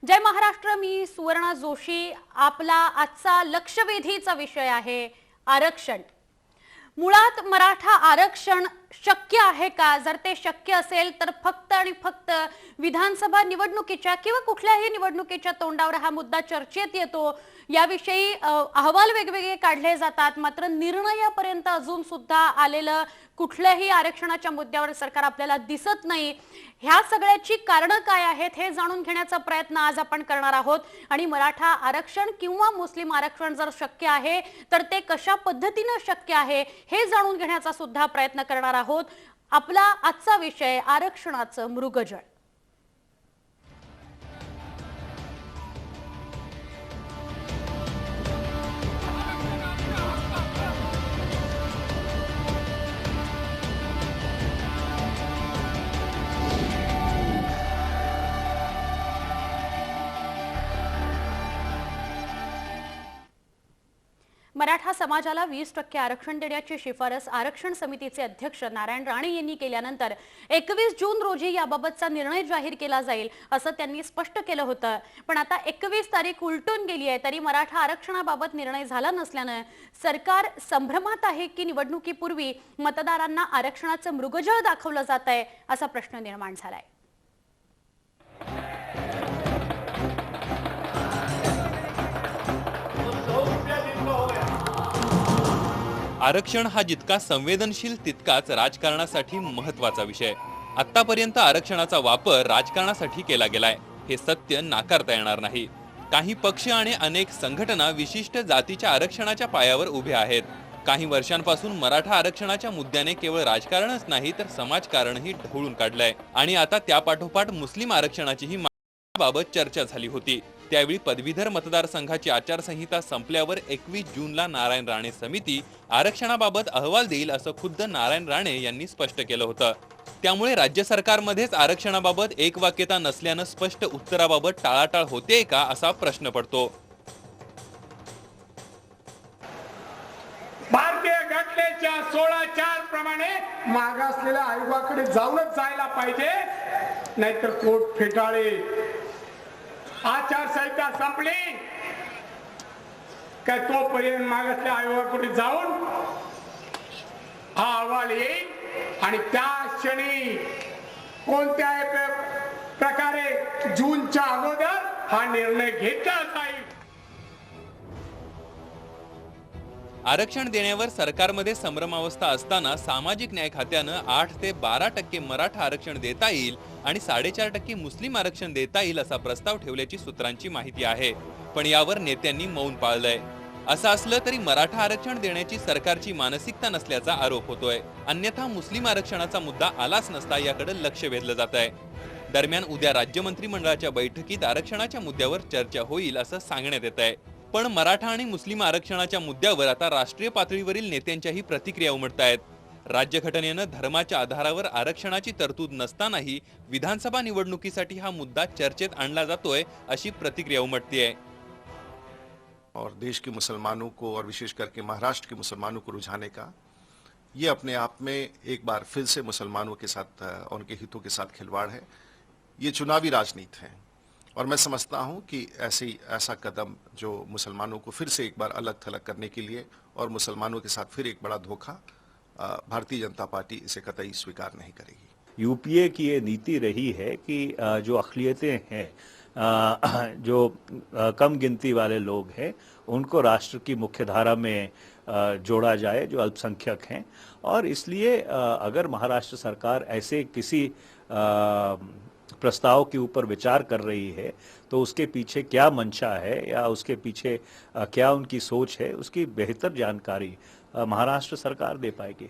जय महाराष्ट्र। मी सुवर्णा जोशी। आपला आजचा लक्षवेधीचा विषय आहे आरक्षण। मुळात मराठा आरक्षण शक्य आहे का? जर ते शक्य असेल तर फक्त आणि फक्त विधानसभा निवडणुकीच्या किंवा कुठल्याही निवडणुकीच्या तोंडावर हा मुद्दा चर्चेत येतो। याविषयी अहवाल वेगवेगळे काढले जातात, मात्र निर्णयापर्यंत अजून सुद्धा आलेलं कुठल्याही आरक्षणाच्या मुद्द्यावर सरकार आपल्याला दिसत नाही। ह्या सगळ्याची कारणं काय आहेत हे जाणून घेण्याचा प्रयत्न आज आपण करणार आहोत। आणि मराठा आरक्षण किंवा मुस्लिम आरक्षण जर शक्य आहे तर ते कशा पद्धतीने शक्य आहे हे जाणून घेण्याचा सुद्धा प्रयत्न करणार आहोत। आपला आजचा विषय आरक्षणाचं मृगजळ। मराठा समाजाला 20% आरक्षण देण्याची शिफारस आरक्षण समितीचे अध्यक्ष नारायण राणे यांनी केल्यानंतर 21 जून रोजी याबाबतचा निर्णय जाहीर केला जाईल असं त्यांनी स्पष्ट केलं होतं। पण आता 21 तारीख उलटून गेली आहे तरी मराठा आरक्षणाबाबत निर्णय झाला नसल्याने सरकार संभ्रमात आहे की निवडणुकीपूर्वी मतदारांना आरक्षणाचं मृगजळ दाखवलं जात आहे असा प्रश्न निर्माण झालाय। आरक्षण हा जितका संवेदनशील तितकाच राजकारणासाठी महत्त्वाचा विषय। आतापर्यंत आरक्षणाचा वापर राजकारणासाठी केला गेलाय हे सत्य नाकारता येणार नाही। काही पक्ष आणि अनेक संघटना विशिष्ट जातीच्या आरक्षणाच्या पायावर उभे आहेत। काही वर्षांपासून मराठा आरक्षणाच्या मुद्द्याने केवळ राजकारणच नाही तर समाजकारणही ढवळून काढलंय आणि आता त्यापाठोपाठ मुस्लिम आरक्षणाचीही बाबत चर्चा झाली होती। त्यावेळी पदवीधर मतदारसंघाची आचारसंहिता संपल्यावर 21 जूनला नारायण राणे समिती आरक्षणाबाबत अहवाल देईल असं खुद्द नारायण राणे यांनी स्पष्ट केलं होतं। त्यामुळे राज्य सरकारमध्येच आरक्षणाबाबत एकवाक्यता नसल्यानं स्पष्ट उत्तराबाबत टाळाटाळ होते का असा प्रश्न पडतो। भारतीय घटनेच्या 16(4) प्रमाणे मागासलेल्या आयोगाकडे जाऊनच जायला पाहिजे, नाहीतर कोर्ट फेटाळे। आचारसंहिता संपली काय तोपर्यंत मागासलेल्या आयोगाकडे जाऊन हा अहवाल येईल आणि त्या क्षणी कोणत्याही प्रकारे जूनच्या अगोदर हा निर्णय घेतला जाईल। आरक्षण देण्यावर सरकारमध्ये संभ्रमावस्था असताना सामाजिक न्याय खात्यानं 8 ते 12% मराठा आरक्षण देता येईल आणि 4.5% मुस्लिम आरक्षण देता येईल असा प्रस्ताव ठेवल्याची सूत्रांची माहिती आहे। पण यावर नेत्यांनी मौन पाळलंय। असं असलं तरी मराठा आरक्षण देण्याची सरकारची मानसिकता नसल्याचा आरोप होतोय। अन्यथा मुस्लिम आरक्षणाचा मुद्दा आलाच नसता याकडे लक्ष वेधलं जात आहे। दरम्यान उद्या राज्य मंत्रिमंडळाच्या बैठकीत आरक्षणाच्या मुद्द्यावर चर्चा होईल असं सांगण्यात येत आहे। पण मराठा आणि मुस्लिम आरक्षणाच्या मुद्द्यावर आता राष्ट्रीय पातळीवरील नेत्यांच्याही प्रतिक्रिया उमटतायत। राज्यघटनेनं धर्माच्या आधारावर आरक्षणाची तरतूद नसतानाही विधानसभा निवडणुकीसाठी हा मुद्दा चर्चेत आणला जातोय अशी प्रतिक्रिया उमटतीये। और देश के मुसलमानों को और विशेष करके महाराष्ट्र के मुसलमानों को रुझाने का ये अपने आप में एक बार फिर से मुसलमानों के साथ उनके हितों के साथ खिलवाड़ है। ये चुनावी राजनीति है और मैं समझता हूं कि ऐसा कदम जो मुसलमानों को फिर से एक बार अलग थलग करने के लिए और मुसलमानों के साथ फिर एक बड़ा धोखा, भारतीय जनता पार्टी इसे कतई स्वीकार नहीं करेगी। यूपीए की ये नीति रही है कि जो अक़लियतें हैं, जो कम गिनती वाले लोग हैं, उनको राष्ट्र की मुख्यधारा में जोड़ा जाए, जो अल्पसंख्यक हैं। और इसलिए अगर महाराष्ट्र सरकार ऐसे किसी प्रस्ताव के ऊपर विचार कर रही है तो उसके पीछे क्या मंशा है या उसके पीछे क्या उनकी सोच है, उसकी बेहतर जानकारी महाराष्ट्र सरकार दे पाएगी।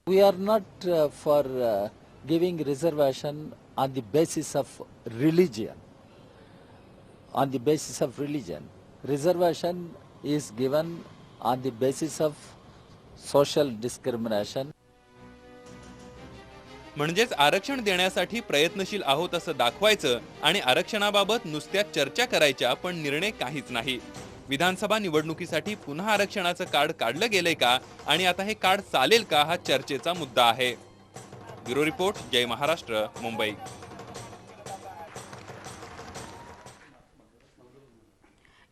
We are not for giving reservation on the basis of religion. On the basis of religion, reservation is given on the basis of social discrimination. म्हणजेच आरक्षण देण्यासाठी प्रयत्नशील आहोत असं दाखवायचं आणि आरक्षणाबाबत नुसत्या चर्चा करायच्या पण निर्णय काहीच नाही। विधानसभा निवडणुकीसाठी पुन्हा आरक्षणाचं कार्ड काढलं गेलंय का आणि आता हे कार्ड चालेल का हा चर्चेचा मुद्दा आहे। ब्युरो रिपोर्ट, जय महाराष्ट्र, मुंबई।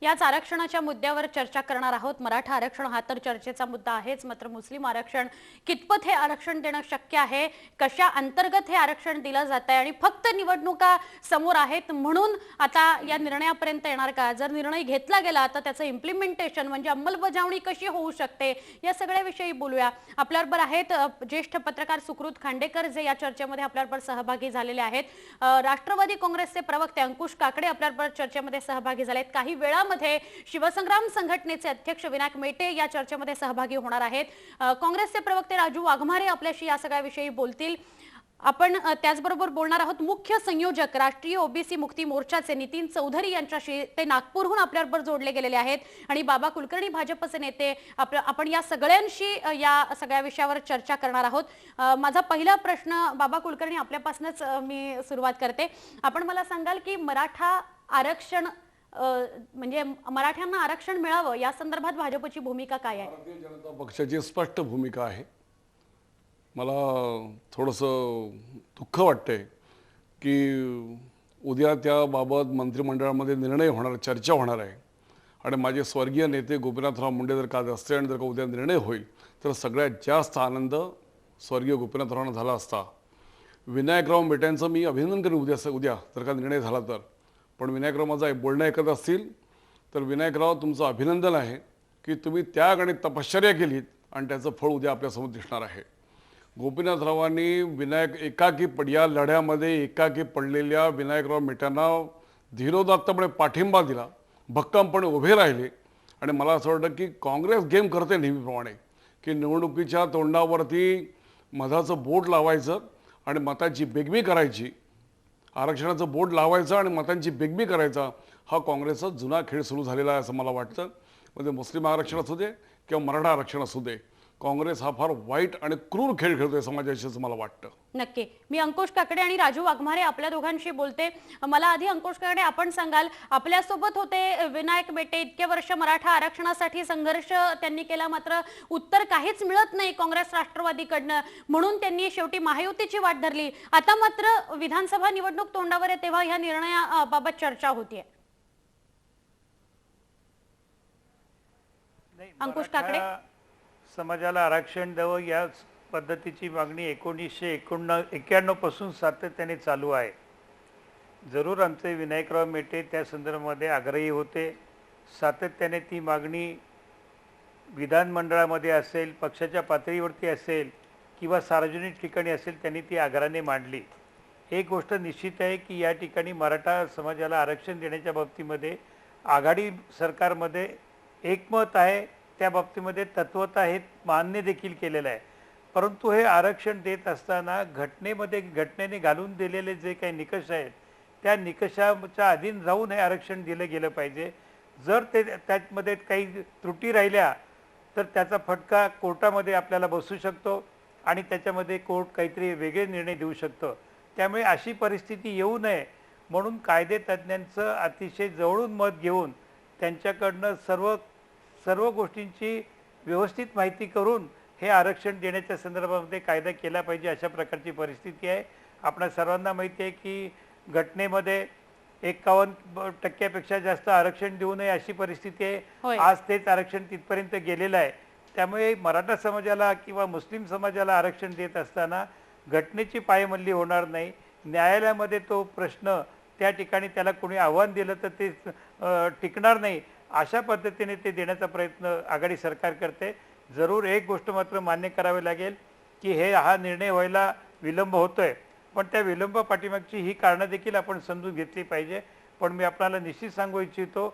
याच आरक्षणाच्या मुद्द्यावर चर्चा करणार आहोत. मराठा आरक्षण हा तर चर्चेचा मुद्दा आहेच, मात्र मुस्लिम आरक्षण कितपत हे आरक्षण देणं शक्य आहे, कशा अंतर्गत हे आरक्षण दिलं जात आहे आणि फक्त निवडणुका समोर आहेत म्हणून आता या निर्णयापर्यंत येणार का? जर निर्णय घेतला गेला तर त्याचं इम्प्लिमेंटेशन म्हणजे अंमलबजावणी कशी होऊ शकते या सगळ्याविषयी बोलूया. आपल्याबरोबर आहेत ज्येष्ठ पत्रकार सुकृत खांडेकर, जे या चर्चेमध्ये आपल्याबरोबर सहभागी झालेले आहेत. राष्ट्रवादी काँग्रेसचे प्रवक्ते अंकुश काकडे आपल्याबरोबर चर्चेमध्ये सहभागी झालेत. काही वेळामध्ये शिवसंग्राम संघटनेचे अध्यक्ष विनायक मेटे या चर्चेमध्ये सहभागी होणार आहेत. काँग्रेसचे प्रवक्ते राजू वाघमारे आपल्याशी या सगळ्याविषयी बोलतील. आपण त्याचबरोबर बोलणार आहोत मुख्य संयोजक राष्ट्रीय ओबीसी मुक्ती मोर्चाचे नितीन चौधरी यांच्याशी. ते नागपूरहून आपल्याबरोबर जोडले गेलेले आहेत. आणि बाबा कुलकर्णी भाजपचे नेते, आपण या सगळ्यांशी या सगळ्या विषयावर चर्चा करणार आहोत. माझा पहिला प्रश्न बाबा कुलकर्णी आपल्यापासूनच मी सुरुवात करते. आपण मला सांगाल की मराठा आरक्षण म्हणजे मराठ्यांना आरक्षण मिळावं या संदर्भात भाजपची भूमिका काय आहे? भारतीय जनता पक्षाची स्पष्ट भूमिका आहे. मला थोडंसं दुःख वाटतंय की उद्या त्याबाबत मंत्रिमंडळामध्ये निर्णय होणार, चर्चा होणार आहे आणि माझे स्वर्गीय नेते गोपीनाथराव मुंडे जर का असते आणि जर का उद्या निर्णय होईल तर सगळ्यात जास्त आनंद स्वर्गीय गोपीनाथरावांना झाला असता. विनायकराव मेटेंचं मी अभिनंदन करेन उद्या जर का निर्णय झाला तर. पण विनायकराव माझं बोलणं ऐकत असतील तर विनायकराव तुमचं अभिनंदन आहे की तुम्ही त्याग आणि तपश्चर्या केलीत आणि त्याचं फळ उद्या आपल्यासमोर दिसणार आहे. गोपीनाथरावांनी या लढ्यामध्ये एकाकी पडलेल्या विनायकराव मेट्यांना धीरोदात्तपणे पाठिंबा दिला, भक्कमपणे उभे राहिले. आणि मला असं वाटतं की काँग्रेस गेम करते नेहमीप्रमाणे की निवडणुकीच्या तोंडावरती मधाचं बोट लावायचं आणि मताची बेगमी करायची, आरक्षणाचं बोर्ड लावायचं आणि मतांची बेगमी करायचा, हा काँग्रेसचा जुना खेळ सुरू झालेला आहे असं मला वाटतं. म्हणजे मुस्लिम आरक्षण असू दे किंवा मराठा आरक्षण असू दे, काँग्रेस हा फार वाईट आणि क्रूर खेळ खेळतोय समाजाशी असं मला वाटतं. नक्की. मी अंकुश काकडे आणि राजू वाघमारे आपल्या दोघांशी बोलते. मला आधी अंकुश काकडे आपण सांगाल, आपल्यासोबत होते विनायक मेटे, इतके वर्ष मराठा आरक्षणासाठी संघर्ष त्यांनी केला, मात्र उत्तर काहीच मिळत नाही काँग्रेस राष्ट्रवादीकडनं, म्हणून त्यांनी शेवटी महायुतीची वाट धरली. आता मात्र विधानसभा निवडणूक तोंडावर आहे तेव्हा ह्या निर्णयाबाबत चर्चा होतीये. अंकुश काकडे, समाजाला आरक्षण द्यावं या पद्धतीची मागणी 1991 पासून सातत्याने चालू आहे. जरूर आमचे विनायकराव मेटे त्या संदर्भामध्ये आग्रही होते. सातत्याने ती मागणी विधानमंडळामध्ये असेल, पक्षाच्या पातळीवरती असेल किंवा सार्वजनिक ठिकाणी असेल, त्यांनी ती आग्रहाने मांडली. एक गोष्ट निश्चित आहे की या ठिकाणी मराठा समाजाला आरक्षण देण्याच्या बाबतीमध्ये आघाडी सरकारमध्ये एकमत आहे, त्या बाबतीमध्ये तत्वता हे मान्य देखील केलेलं आहे. परंतु हे आरक्षण देत असताना घटनेने घालून दिलेले जे काही निकष आहेत त्या निकषाच्या अधीन राहून हे आरक्षण दिलं गेलं पाहिजे. जर त्यामध्ये काही त्रुटी राहिल्या तर त्याचा फटका कोर्टामध्ये आपल्याला बसू शकतो आणि त्याच्यामध्ये कोर्ट काहीतरी वेगळे निर्णय देऊ शकतो. त्यामुळे अशी परिस्थिती येऊ नये म्हणून कायदेतज्ञांचं अतिशय जवळून मत घेऊन त्यांच्याकडनं सर्व गोष्टींची व्यवस्थित माहिती करून हे आरक्षण देण्याच्या संदर्भामध्ये कायदा केला पाहिजे, अशा प्रकारची परिस्थिती आहे. आपल्या सर्वांना माहिती आहे की घटनेमध्ये 51% जास्त आरक्षण देऊ नये अशी परिस्थिती आहे. आज तेच आरक्षण तिथपर्यंत गेलेलं आहे. त्यामुळे मराठा समाजाला किंवा मुस्लिम समाजाला आरक्षण देत असताना घटनेची पायमल्ली होणार नाही. न्यायालयामध्ये तो प्रश्न त्या ठिकाणी त्याला कोणी आव्हान दिलं तर ते टिकणार नाही. अशा पद्धतीने ते देण्याचा प्रयत्न आघाडी सरकार करते. जरूर एक गोष्ट मात्र मान्य करावी लागेल की हा निर्णय व्हायला विलंब होतोय, पण त्या विलंब पाठीमागची ही कारणं देखील आपण समजून घेतली पाहिजे. पण मी आपल्याला निश्चित सांगू इच्छितो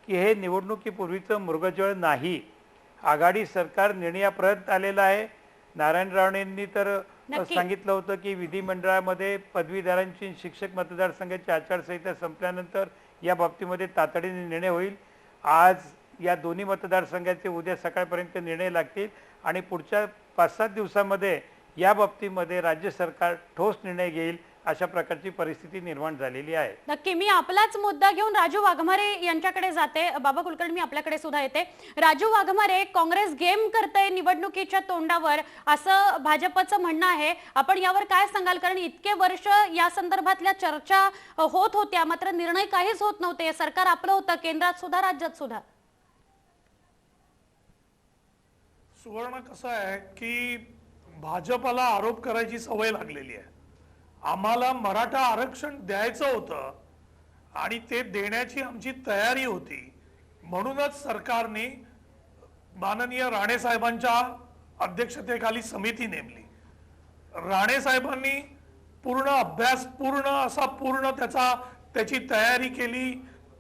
की हे निवडणुकीपूर्वीचं मृगजळ नाही. आघाडी सरकार निर्णयापर्यंत आलेलं आहे. नारायण राणेंनी तर सांगितलं होतं की विधिमंडळामध्ये पदवीधरांची शिक्षक मतदारसंघाची आचारसंहिता संपल्यानंतर या बाबतीमध्ये तातडीने निर्णय होईल. आज या दोन्ही मतदारसंघाचे उद्या सकाळपर्यंत निर्णय लागतील आणि पुढच्या 5-7 दिवसामध्ये या बाबतीमध्ये राज्य सरकार ठोस निर्णय घेईल अशा प्रकारची परिस्थिती निर्माण झालेली आहे. नक्की मी आपलाच मुद्दा घेऊन राजू वाघमारे यांच्याकडे जाते. बाबा कुलकर्णी, मी आपल्याकडे सुद्धा येते. राजू वाघमारे, काँग्रेस गेम करते निवडणुकीच्या तोंडावर असं भाजपचं म्हणणं आहे. आपण यावर काय सांगाल? कारण इतके वर्ष या संदर्भातल्या चर्चा होत होत्या, मात्र निर्णय काहीच होत नव्हते. सरकार आपलं होतं, केंद्रात सुद्धा राज्यात सुद्धा. सुवर्ण कसं आहे की भाजपला आरोप करायची सवय लागलेली आहे. आम्हाला मराठा आरक्षण द्यायचं होतं आणि ते देण्याची आमची तयारी होती, म्हणूनच सरकारने माननीय राणे साहेबांच्या अध्यक्षतेखाली समिती नेमली. राणे साहेबांनी पूर्ण अभ्यास, पूर्ण त्याची तयारी केली.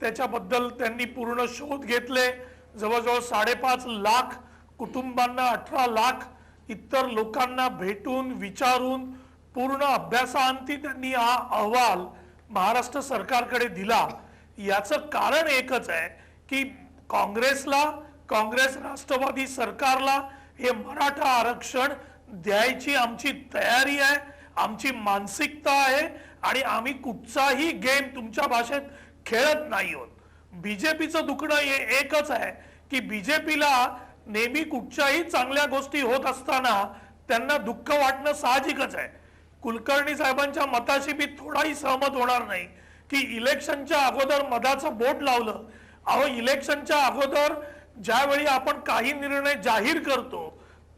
त्याच्याबद्दल त्यांनी पूर्ण शोध घेतले. जवळजवळ 5.5 लाख कुटुंबांना, 18 लाख इतर लोकांना भेटून विचारून पूर्ण अभ्यासाअंती त्यांनी हा अहवाल महाराष्ट्र सरकारकडे दिला. याचं कारण एकच आहे की काँग्रेस राष्ट्रवादी सरकारला हे मराठा आरक्षण द्यायची आमची तयारी आहे, आमची मानसिकता आहे आणि आम्ही कुठचाही गेम तुमच्या भाषेत खेळत नाही आहोत. बीजेपीचं दुखणं हे एकच आहे की बीजेपीला नेहमी कुठच्याही चांगल्या गोष्टी होत असताना त्यांना दुःख वाटणं साहजिकच आहे. कुलकर्णी साहेबांच्या मताशी मी थोडाही सहमत होणार नाही की इलेक्शनच्या अगोदर मधाचं बोट लावलं. अहो, इलेक्शनच्या अगोदर ज्यावेळी आपण काही निर्णय जाहीर करतो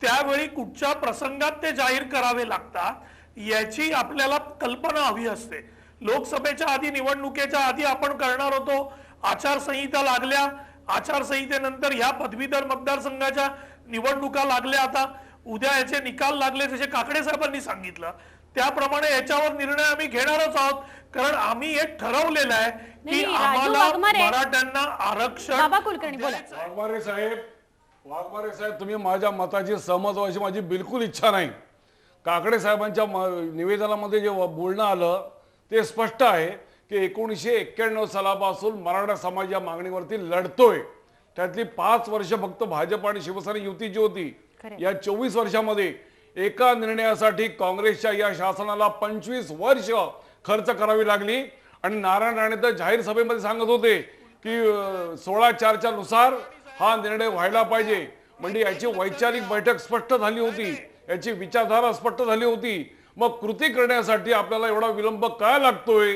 त्यावेळी कुठच्या प्रसंगात ते जाहीर करावे लागतात याची आपल्याला कल्पना हवी असते. लोकसभेच्या आधी, निवडणुकीच्या आधी आपण करणार होतो. आचारसंहिता लागल्या, आचारसंहितेनंतर ह्या पदवीधर मतदारसंघाच्या निवडणुका लागल्या. आता उद्या याचे निकाल लागले, जसे काकडे साहेबांनी सांगितलं त्याप्रमाणे याच्यावर निर्णय आम्ही घेणारच आहोत. कारण आम्ही हे ठरवलेलं आहे की आम्हाला मराठ्यांना आरक्षण. वाघमारे साहेब, तुम्ही माझ्या मताची सहमत व्हायची माझी बिलकुल इच्छा नाही. काकडे साहेबांच्या निवेदनामध्ये जे बोलणं आलं ते स्पष्ट आहे की 1991 सालापासून मराठा समाज या मागणीवरती लढतोय. त्यातली 5 वर्ष फक्त भाजप आणि शिवसेना युती जी होती, या 24 वर्षामध्ये एका निर्णयासाठी काँग्रेसच्या या शासनाला 25 वर्ष खर्च करावी लागली. आणि नारायण राणे तर जाहीर सभेमध्ये सांगत होते की 16/4 नुसार हा निर्णय व्हायला पाहिजे. म्हणजे याची वैचारिक बैठक स्पष्ट झाली होती, याची विचारधारा स्पष्ट झाली होती. मग कृती करण्यासाठी आपल्याला एवढा विलंब काय लागतोय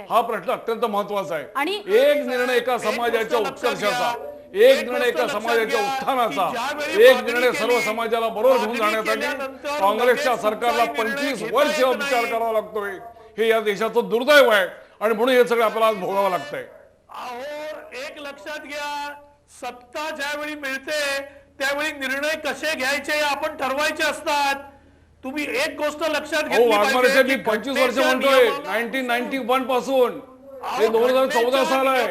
हा प्रश्न अत्यंत महत्वाचा आहे. एक निर्णय एका समाजाच्या उत्कर्षाचा, एक निर्णय एका समाजाच्या उत्थानाचा, एक निर्णय सर्व समाजाला बरोबर घेऊन जाण्यासाठी काँग्रेसच्या सरकारला 25 वर्ष विचार करावा लागतोय. हे या देशाचं दुर्दैव आहे आणि म्हणून हे सगळं आपल्याला आज भोगावं लागतंय. अहो, एक लक्षात घ्या, सत्ता ज्यावेळी मिळते त्यावेळी निर्णय कसे घ्यायचे आपण ठरवायचे असतात. तुम्ही एक गोष्ट लक्षात घेतली पाहिजे. मी 25 वर्ष म्हणतोय, 1991 पासून. हे 2014 साल आहे.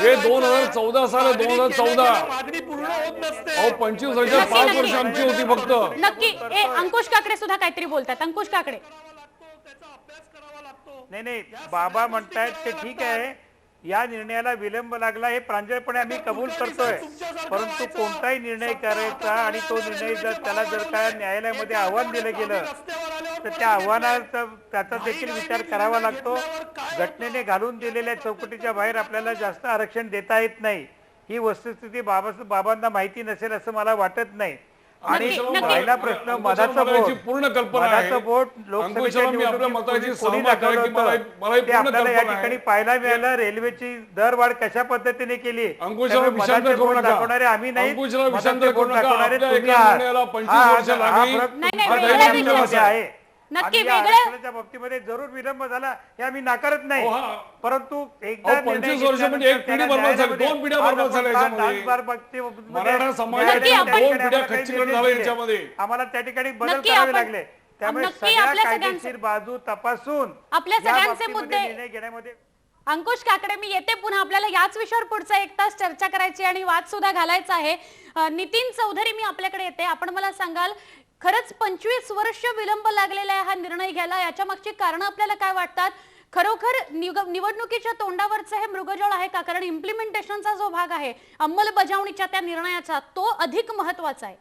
हे 2014 साल आहे, 2014. मागणी पूर्ण होत नसते. अहो, 25 वर्ष 5 वर्ष आमची होती फक्त. नक्की. अंकुश काकडे सुद्धा काहीतरी बोलतात. अंकुश काकडे. नाही, बाबा म्हणतायत ते ठीक आहे, या निर्णयाला विलंब लागला हे प्रांजळपणे आम्ही कबूल करतोय. परंतु कोणताही निर्णय करायचा आणि तो निर्णय जर काय न्यायालयामध्ये आव्हान दिलं गेलं तर त्या आव्हानाचा त्याचा देखील विचार करावा लागतो. घटनेने घालून दिलेल्या चौकटीच्या बाहेर आपल्याला जास्त आरक्षण देता येत नाही. ही वस्तुस्थिती बाबांना माहिती नसेल असं मला वाटत नाही. आणि राहिला प्रश्न मधाचं बोट, पूर्ण कल्पना आहे. मधाचं बोट लोकसभेच्या निवडणुकीत कोणी दाखवलं होतं ते आपल्याला या ठिकाणी पाहायला मिळालं. रेल्वेची दरवाढ कशा पद्धतीने केली, मधाचे बोट दाखवणारे आम्ही नाही, मधाचे बोट दाखवणारे तुम्ही आहे. नक्की आरक्षणाच्या बाबतीमध्ये जरूर विलंब झाला हे आम्ही नाकारत नाही. परंतु एकदा 25 वर्ष म्हणजे एक पिढी बर्बाद झाली, 2 पिढ्या बर्बाद झाल्या याच्यामध्ये. मराठा समाजाच्या 2 पिढ्या खच्चीकरण झाल्या याच्यामध्ये. आम्हाला त्या ठिकाणी बदल करावे लागले. त्यामुळे सगळ्या कायदेशीर बाजू तपासून आपल्या सगळ्यांचे मुद्दे निर्णय घेण्यामध्ये. अंकुश काकडे, मी येते पुन्हा. आपल्याला याच विषयावर पुढचा 1 तास चर्चा करायची आणि वाद सुद्धा घालायचा आहे. नितीन चौधरी, मी आपल्याकडे येते. आपण मला सांगाल, खरंच 25 वर्ष विलंब लागलेला आहे हा निर्णय घ्यायला, याच्या मागची कारणं आपल्याला काय वाटतात? खरोखर निवडणुकीच्या तोंडावरचं हे मृगजळ आहे का? कारण इम्प्लिमेंटेशनचा जो भाग आहे, अंमलबजावणीच्या त्या निर्णयाचा, तो अधिक महत्वाचा आहे.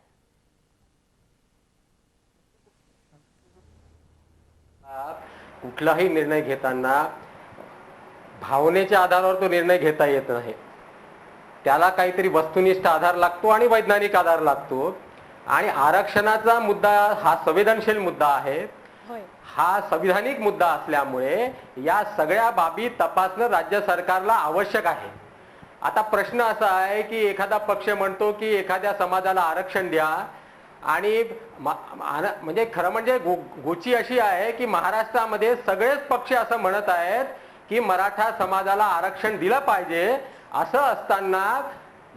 कुठलाही निर्णय घेताना भावनेच्या आधारावर तो निर्णय घेता येत नाही. त्याला काहीतरी वस्तुनिष्ठ आधार लागतो आणि वैज्ञानिक आधार लागतो. आणि आरक्षणाचा मुद्दा हा संवेदनशील मुद्दा आहे. हा संविधानिक मुद्दा असल्यामुळे या सगळ्या बाबी तपासणं राज्य सरकारला आवश्यक आहे. आता प्रश्न असा आहे की एखादा पक्ष म्हणतो की एखाद्या समाजाला आरक्षण द्या आणि म्हणजे खरं म्हणजे गोची अशी आहे की महाराष्ट्रामध्ये सगळेच पक्ष असं म्हणत आहेत की मराठा समाजाला आरक्षण दिलं पाहिजे. असं असताना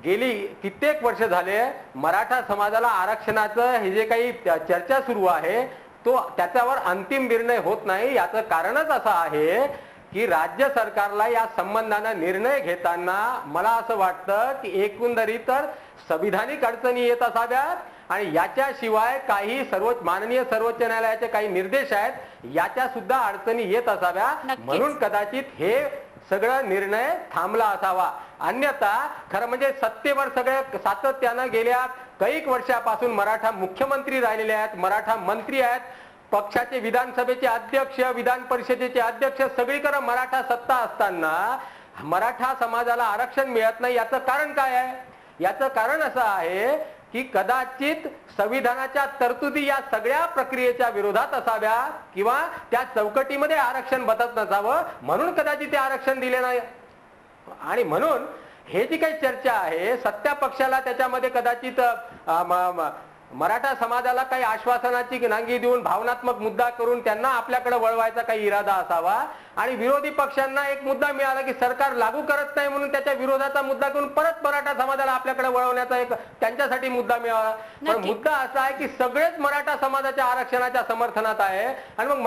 गेली कित्येक वर्ष झाले मराठा समाजाला आरक्षणाचं हे जे काही चर्चा सुरू आहे तो त्याच्यावर अंतिम निर्णय होत नाही. याचं कारणच असं आहे की राज्य सरकारला या संबंधानं निर्णय घेताना मला असं वाटतं की एकंदरीत तर संविधानिक अडचणी येत असाव्यात आणि याच्याशिवाय काही माननीय सर्वोच्च न्यायालयाचे काही निर्देश आहेत याच्या सुद्धा अडचणी येत असाव्या. म्हणून कदाचित हे सगळं निर्णय थांबला असावा. अन्यथा खरं म्हणजे सत्तेवर सगळे सातत्यानं गेल्या कैक वर्षापासून मराठा मुख्यमंत्री राहिलेले आहेत, मराठा मंत्री आहेत, पक्षाचे विधानसभेचे अध्यक्ष, विधान परिषदेचे अध्यक्ष, सगळीकडे मराठा सत्ता असताना मराठा समाजाला आरक्षण मिळत नाही. याचं कारण काय आहे? याचं कारण असं आहे की कदाचित संविधानाच्या तरतुदी या सगळ्या प्रक्रियेच्या विरोधात असाव्या किंवा त्या चौकटीमध्ये आरक्षण बसत नसावं म्हणून कदाचित ते आरक्षण दिले नाही. आणि म्हणून हे जी काही चर्चा आहे सत्ता पक्षाला त्याच्यामध्ये कदाचित मराठा समाजाला काही आश्वासनाची नांगी देऊन भावनात्मक मुद्दा करून त्यांना आपल्याकडे वळवायचा काही इरादा असावा आणि विरोधी पक्षांना एक मुद्दा मिळाला की सरकार लागू करत नाही म्हणून त्याच्या विरोधाचा मुद्दा करून परत मराठा समाजाला आपल्याकडे वळवण्याचा एक त्यांच्यासाठी मुद्दा मिळाला. पण मुद्दा असा आहे की सगळेच मराठा समाजाच्या आरक्षणाच्या समर्थनात आहे आणि मग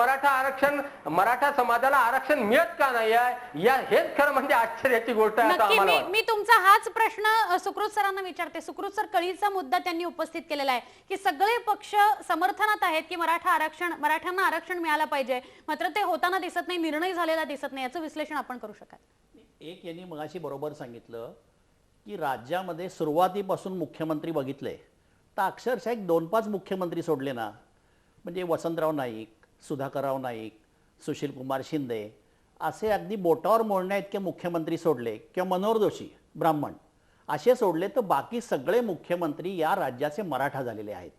मराठा समाजाला आरक्षण मिळत का नाही आहे या हेच खरं म्हणजे आश्चर्याची गोष्ट आहे असं आम्हाला वाटतं. मी तुमचा हाच प्रश्न सुकृत सरांना विचारते. सुकृत सर, कळीचा मुद्दा त्यांनी उपस्थित केलेला आहे की सगळे पक्ष समर्थनात आहेत की मराठ्यांना आरक्षण मिळालं पाहिजे, मात्र ते होताना दिसत नाही, निर्णय झालेला दिसत नाही. याचं विश्लेषण आपण करू शकाल? एक यांनी मगाशी बरोबर सांगितलं की राज्यामध्ये सुरुवातीपासून मुख्यमंत्री बघितले तर अक्षरशः एक 2-5 मुख्यमंत्री सोडले ना, म्हणजे वसंतराव नाईक, सुधाकरराव नाईक, सुशील कुमार शिंदे असे अगदी बोटावर मोडण्या इतके मुख्यमंत्री सोडले किंवा मनोहर जोशी ब्राह्मण असे सोडले तर बाकी सगळे मुख्यमंत्री या राज्याचे मराठा झालेले आहेत.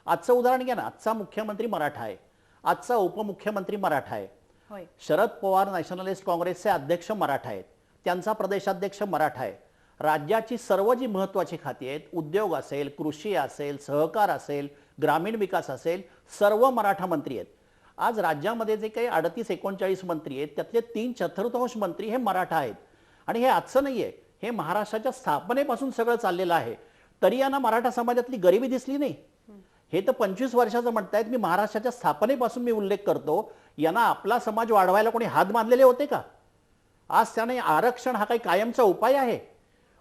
आजचं उदाहरण घ्या ना, आजचा मुख्यमंत्री मराठा आहे, आजचा उपमुख्यमंत्री मराठा आहे, शरद पवार नॅशनलिस्ट काँग्रेसचे अध्यक्ष मराठा आहेत, त्यांचा प्रदेशाध्यक्ष मराठा आहे. राज्याची सर्व जी महत्त्वाची खाती आहेत, उद्योग असेल, कृषी असेल, सहकार असेल, ग्रामीण विकास असेल, सर्व मराठा मंत्री आहेत. आज राज्यामध्ये जे काही 38-39 मंत्री आहेत त्यातले 3/4 मंत्री हे मराठा आहेत. आणि हे आजचं नाही आहे, हे महाराष्ट्राच्या स्थापनेपासून सगळं चाललेलं आहे. तरी यांना मराठा समाजातली गरिबी दिसली नाही. हे तर 25 वर्षाचं म्हणतायत. मी महाराष्ट्राच्या स्थापनेपासून मी उल्लेख करतो. यांना आपला समाज वाढवायला कोणी हात बांधलेले होते का? आज त्याने आरक्षण हा काही कायमचा उपाय आहे?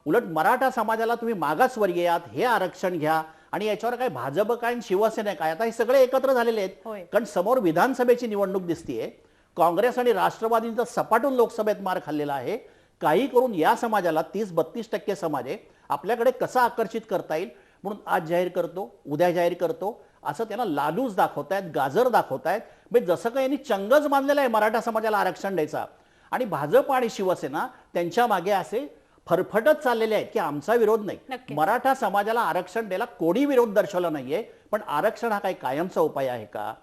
उलट मराठा समाजाला तुम्ही मागासवर्गीय आहात हे आरक्षण घ्या आणि याच्यावर काय भाजप काय शिवसेना काय आता हे सगळे एकत्र झालेले आहेत. कारण समोर विधानसभेची निवडणूक दिसतीये. काँग्रेस आणि राष्ट्रवादींचा सपाटून लोकसभेत मार खाल्लेला आहे. काही करून या समाजाला 30-32% समाज आहे आपल्याकडे कसा आकर्षित करता येईल म्हणून आज जाहीर करतो, उद्या जाहीर करतो असं त्यांना लालूच दाखवतायत, गाजर दाखवतायत. म्हणजे जसं काही यांनी चंगच बांधलेला आहे मराठा समाजाला आरक्षण द्यायचा. आणि भाजप आणि शिवसेना त्यांच्या मागे असे फरफटत चाललेले आहेत की आमचा विरोध नाही. मराठा समाजाला आरक्षण द्यायला कोणी विरोध दर्शवला नाहीये. पण आरक्षण हा काही कायमचा उपाय आहे का?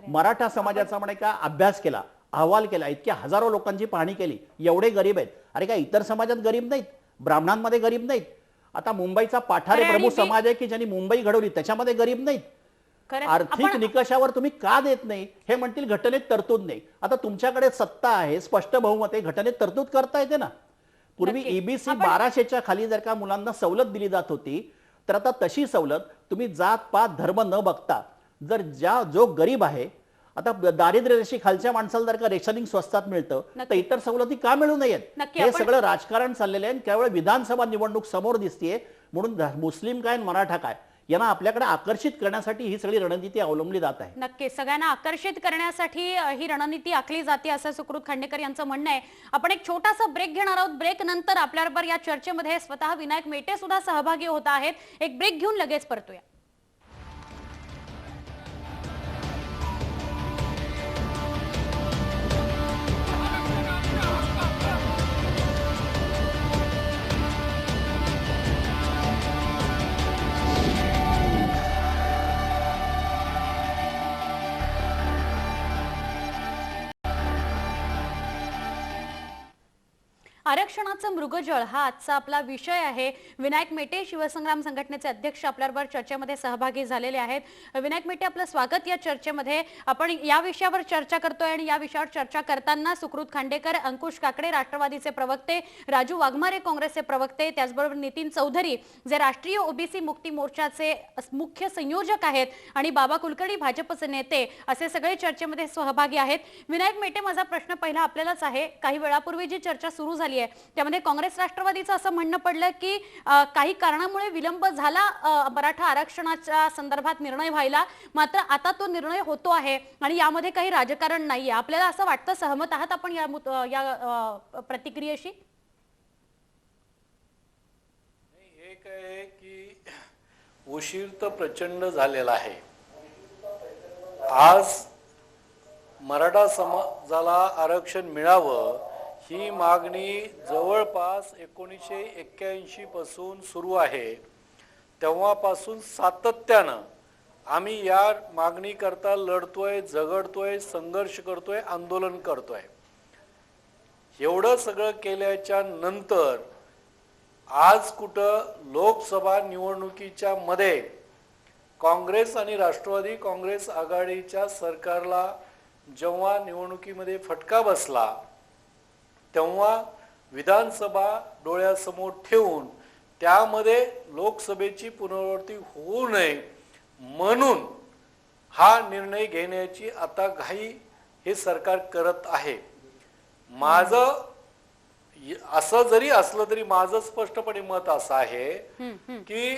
मराठा समाजाचा म्हणे का अभ्यास केला, अहवाल केला, इतक्या हजारो लोकांची पाहणी केली, एवढे गरीब आहेत. अरे काय इतर समाजात गरीब नाहीत? ब्राह्मणांमध्ये गरीब नाहीत? आता मुंबईचा पाठारे प्रमुख समाज आहे की ज्यांनी मुंबई घडवली त्याच्यामध्ये गरीब नाहीत? आर्थिक निकषावर तुम्ही का देत नाही? हे म्हणतील घटनेत तरतूद नाही. आता तुमच्याकडे सत्ता आहे, स्पष्ट बहुमत आहे, घटनेत तरतूद करता येते ना. पूर्वी EBC 1200च्या खाली जर का मुलांना सवलत दिली जात होती तर आता तशी सवलत तुम्ही जात पात धर्म न बघता जर जो गरीब आहे, आता दारिद्र्य रेषे खालच्या माणसाला जर का रेशनिंग स्वस्तात मिळतं तर इतर सवलती का मिळू नयेत? हे सगळं राजकारण चाललेलं आहे. केवळ विधानसभा निवडणूक समोर दिसतेय म्हणून मुस्लिम काय मराठा काय यांना आपल्याकडे आकर्षित करण्यासाठी ही सगळी रणनीती अवलंबली जात आहे. नक्की सगळ्यांना आकर्षित करण्यासाठी ही रणनीती आखली जाते असं सुकृत खांडेकर यांचं म्हणणं आहे. आपण एक छोटासा ब्रेक घेणार आहोत. ब्रेक नंतर आपल्याबरोबर या चर्चेमध्ये स्वतः विनायक मेटे सुद्धा सहभागी होत आहेत. एक ब्रेक घेऊन लगेच परतूया. आरक्षणाचं मृगजळ हा आजचा आपला विषय आहे. विनायक मेटे शिवसंग्राम संघटनेचे अध्यक्ष आपल्याबरोबर चर्चेमध्ये सहभागी झालेले आहेत. विनायक मेटे, आपलं स्वागत या चर्चेमध्ये. आपण या विषयावर चर्चा करतोय आणि या विषयावर चर्चा करताना सुकृत खांडेकर, अंकुश काकडे राष्ट्रवादीचे प्रवक्ते, राजू वाघमारे काँग्रेसचे प्रवक्ते, त्याचबरोबर नितीन चौधरी जे राष्ट्रीय ओबीसी मुक्ती मोर्चाचे मुख्य संयोजक आहेत आणि बाबा कुलकर्णी भाजपचे नेते असे सगळे चर्चेमध्ये सहभागी आहेत. विनायक मेटे, माझा प्रश्न पहिला आपल्यालाच आहे. काही वेळापूर्वी जी चर्चा सुरू झाली आहे त्यामध्ये काँग्रेस राष्ट्रवादीचं असं म्हणणं पडलं की काही कारणामुळे विलंब झाला मराठा आरक्षणाच्या संदर्भात निर्णय व्हायला, मात्र आता तो निर्णय होतो आहे आणि यामध्ये काही राजकारण नाहीये. आपल्याला असं वाटतं, सहमत आहात आपण या प्रतिक्रियेशी? एक आहे की उशीर तर प्रचंड झालेला आहे. आज मराठा समाजाला आरक्षण मिळावं ही मागणी जवळपास 1981 पासून सुरू आहे. तेव्हापासून सातत्यानं आम्ही या मागणीकरता लढतोय, झगडतोय, संघर्ष करतोय, आंदोलन करतोय. एवढं सगळं केल्याच्या नंतर आज कुठं लोकसभा निवडणुकीच्या मध्ये काँग्रेस आणि राष्ट्रवादी काँग्रेस आघाडीच्या सरकारला जेव्हा निवडणुकीमध्ये फटका बसला तेव्हा विधानसभा डोळ्यासमोर ठेवून त्यामध्ये लोकसभेची पुनरावृत्ती होऊ नये म्हणून हा निर्णय घेण्याची आता घाई हे सरकार करत आहे. माझं असं जरी असलं तरी माझं स्पष्टपणे मत असं आहे की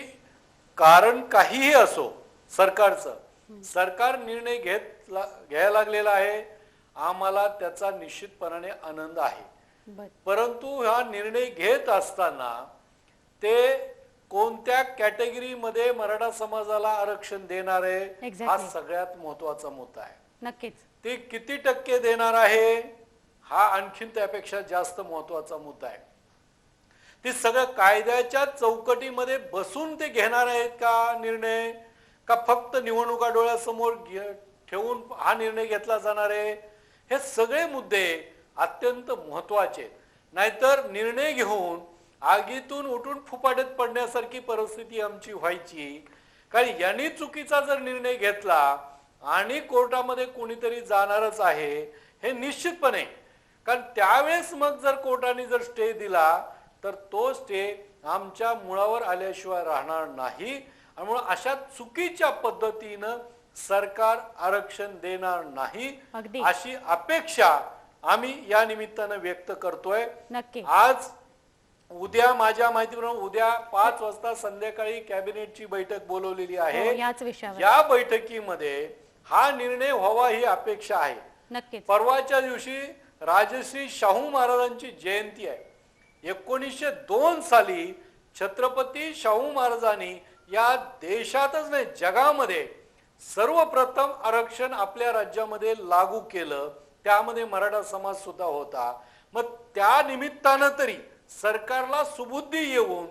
कारण काहीही असो सरकारचं, सरकार निर्णय घ्यायला लागलेला आहे. आम्हाला त्याचा निश्चितपणाने आनंद आहे. परंतु हा निर्णय घेत असताना ते कोणत्या कॅटेगरीमध्ये मराठा समाजाला आरक्षण देणार आहे हा सगळ्यात महत्वाचा मुद्दा आहे. नक्कीच ते किती टक्के देणार आहे हा आणखीन त्यापेक्षा जास्त महत्वाचा मुद्दा आहे. ते सगळं कायद्याच्या चौकटीमध्ये बसून ते घेणार आहेत का निर्णय, का फक्त निवडणुका डोळ्यासमोर ठेवून हा निर्णय घेतला जाणार आहे. हे सगळे मुद्दे अत्यंत महत्वाचे. नाहीतर निर्णय घेऊन आगीतून उठून फुपाट्यात पडण्यासारखी परिस्थिती आमची व्हायची. कारण यांनी चुकीचा जर निर्णय घेतला आणि कोर्टामध्ये कोणीतरी जाणारच आहे हे निश्चितपणे. कारण त्यावेळेस मग जर कोर्टाने जर स्टे दिला तर तो स्टे आमच्या मुळावर आल्याशिवाय राहणार नाही. आणि म्हणून अशा चुकीच्या पद्धतीनं सरकार आरक्षण देणार नाही अशी अपेक्षा आम्ही या निमित्तानं व्यक्त करतोय. आज उद्या माझ्या माहितीप्रमाणे उद्या 5 वाजता संध्याकाळी कॅबिनेटची बैठक बोलवलेली आहे. या बैठकीमध्ये हा निर्णय व्हावा ही अपेक्षा आहे. परवाच्या दिवशी राजश्री शाहू महाराजांची जयंती आहे. 1902 साली छत्रपती शाहू महाराजांनी या देशातच नाही जगामध्ये सर्वप्रथम आरक्षण आपल्या राज्यामध्ये लागू केलं. त्यामध्ये मराठा समाज सुद्धा होता. मग त्या निमित्तानं तरी सरकारला सुबुद्धी येऊन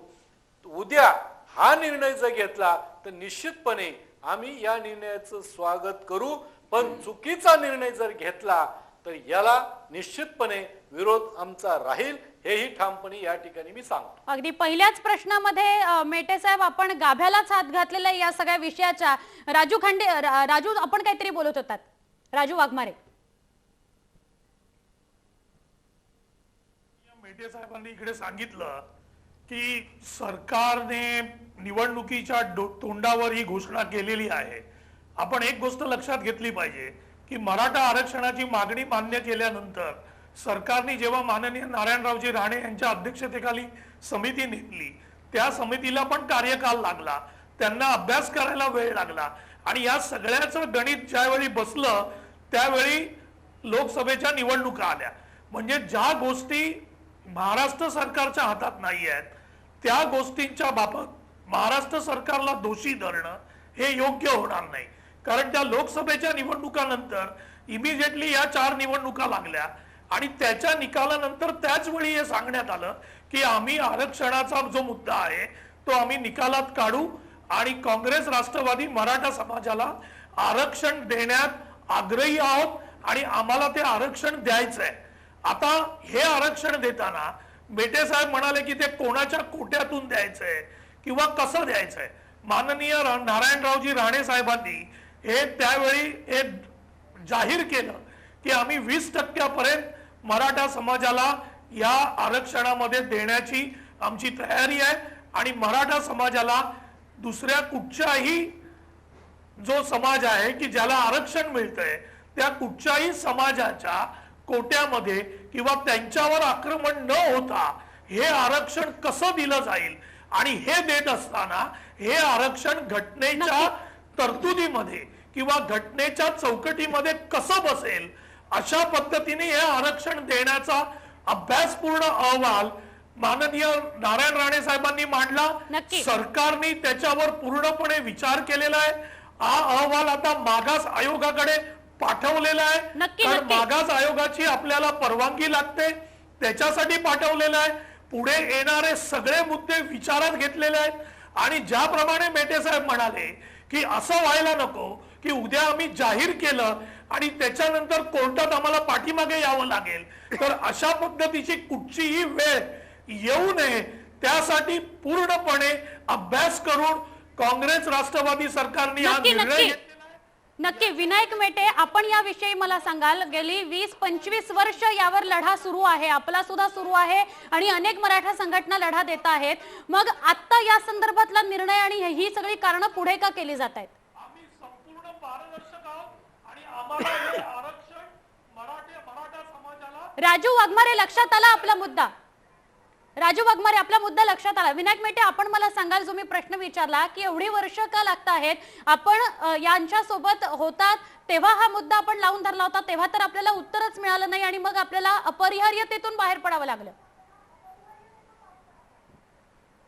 उद्या हा निर्णय जर घेतला तर निश्चितपणे आम्ही या निर्णयाचं स्वागत करू. पण चुकीचा निर्णय जर घेतला तर याला निश्चितपणे विरोध आमचा राहील हेही ठामपणे या ठिकाणी मी सांगतो. अगदी पहिल्याच प्रश्नामध्ये मेटे साहेब आपण गाभ्यालाच हात घातलेला या सगळ्या विषयाच्या. राजू आपण काहीतरी बोलत होतात. राजू वाघमारे. मेटे साहेबांनी इकडे सांगितलं की सरकारने निवडणुकीच्या तोंडावर ही घोषणा केलेली आहे. आपण एक गोष्ट लक्षात घेतली पाहिजे की मराठा आरक्षणाची मागणी मान्य केल्यानंतर सरकारने जेव्हा माननीय नारायणरावजी राणे यांच्या अध्यक्षतेखाली समिती नेमली त्या समितीला पण कार्यकाल लागला, त्यांना अभ्यास करायला वेळ लागला आणि या सगळ्याचं गणित ज्यावेळी बसलं त्यावेळी लोकसभेच्या निवडणुका आल्या. म्हणजे ज्या गोष्टी महाराष्ट्र सरकारच्या हातात नाही आहेत त्या गोष्टींच्या बाबत महाराष्ट्र सरकारला दोषी धरणं हे योग्य होणार नाही. कारण त्या लोकसभेच्या निवडणुकानंतर इमिजिएटली या 4 निवडणुका लागल्या आणि त्याच्या निकालानंतर त्याच वेळी हे सांगण्यात आलं की आम्ही आरक्षणाचा जो मुद्दा आहे तो आम्ही निकालात काढू आणि काँग्रेस राष्ट्रवादी मराठा समाजाला आरक्षण देण्यात आग्रही आहोत आणि आम्हाला ते आरक्षण द्यायचंय. आता हे आरक्षण देताना बेटे साहेब म्हणाले की ते कोणाच्या कोट्यातून द्यायचंय किंवा कसं द्यायचंय. माननीय नारायणरावजी राणे साहेबांनी हे त्यावेळी हे जाहीर केलं की आम्ही 20% मराठा समाजाला या आरक्षणामध्ये देण्याची आमची तयारी आहे आणि मराठा समाजाला दुसऱ्या कुठच्याही जो समाज आहे की ज्याला आरक्षण मिळतंय त्या कुठच्याही समाजाच्या कोट्यामध्ये किंवा त्यांच्यावर आक्रमण न होता हे आरक्षण कसं दिलं जाईल आणि हे देत असताना हे आरक्षण घटनेच्या तरतुदीमध्ये किंवा घटनेच्या चौकटीमध्ये कसं बसेल अशा पद्धतीने हे आरक्षण देण्याचा अभ्यासपूर्ण अहवाल माननीय नारायण राणे साहेबांनी मांडला. सरकारने त्याच्यावर पूर्णपणे विचार केलेला आहे. हा अहवाल आता मागास आयोगाकडे पाठवलेला आहे. कारण मागास आयोगाची आपल्याला परवानगी लागते त्याच्यासाठी पाठवलेला आहे. पुढे येणारे सगळे मुद्दे विचारात घेतलेले आहेत आणि ज्याप्रमाणे मेटे साहेब म्हणाले की असं व्हायला नको की उद्या आम्ही जाहीर केलं आणि त्याच्यानंतर कोर्टात आम्हाला पाठीमागे यावं लागेल, तर अशा पद्धतीची कुठचीही वेळ येऊ नये त्यासाठी पूर्णपणे अभ्यास करून काँग्रेस राष्ट्रवादी सरकारने हा निर्णय. नक्की विनायक मेटे, आपण याविषयी मला सांगाल, गेली 20-25 वर्ष यावर लढा सुरू आहे, आपला सुद्धा सुरू आहे आणि अनेक मराठा संघटना लढा देत आहेत. मग आता या संदर्भातला निर्णय आणि ही सगळी कारणं पुढे का केली जात आहेत? आम्ही संपूर्ण पारदर्शक आहोत आणि आम्हाला हे आरक्षण मराठा समाजाला. राजू वाघमारे, लक्षात आला आपला मुद्दा? राजू वाघमारे, आपला मुद्दा लक्षात आला. विनायक मेटे, आपण मला सांगाल, जो मी प्रश्न विचारला की एवढी वर्ष का लागत आहेत, आपण यांच्या सोबत होतात तेव्हा हा मुद्दा आपण लावून धरला होता, तेव्हा तर आपल्याला उत्तरच मिळालं नाही आणि मग आपल्याला अपरिहार्यतेतून बाहेर पडावं लागलं.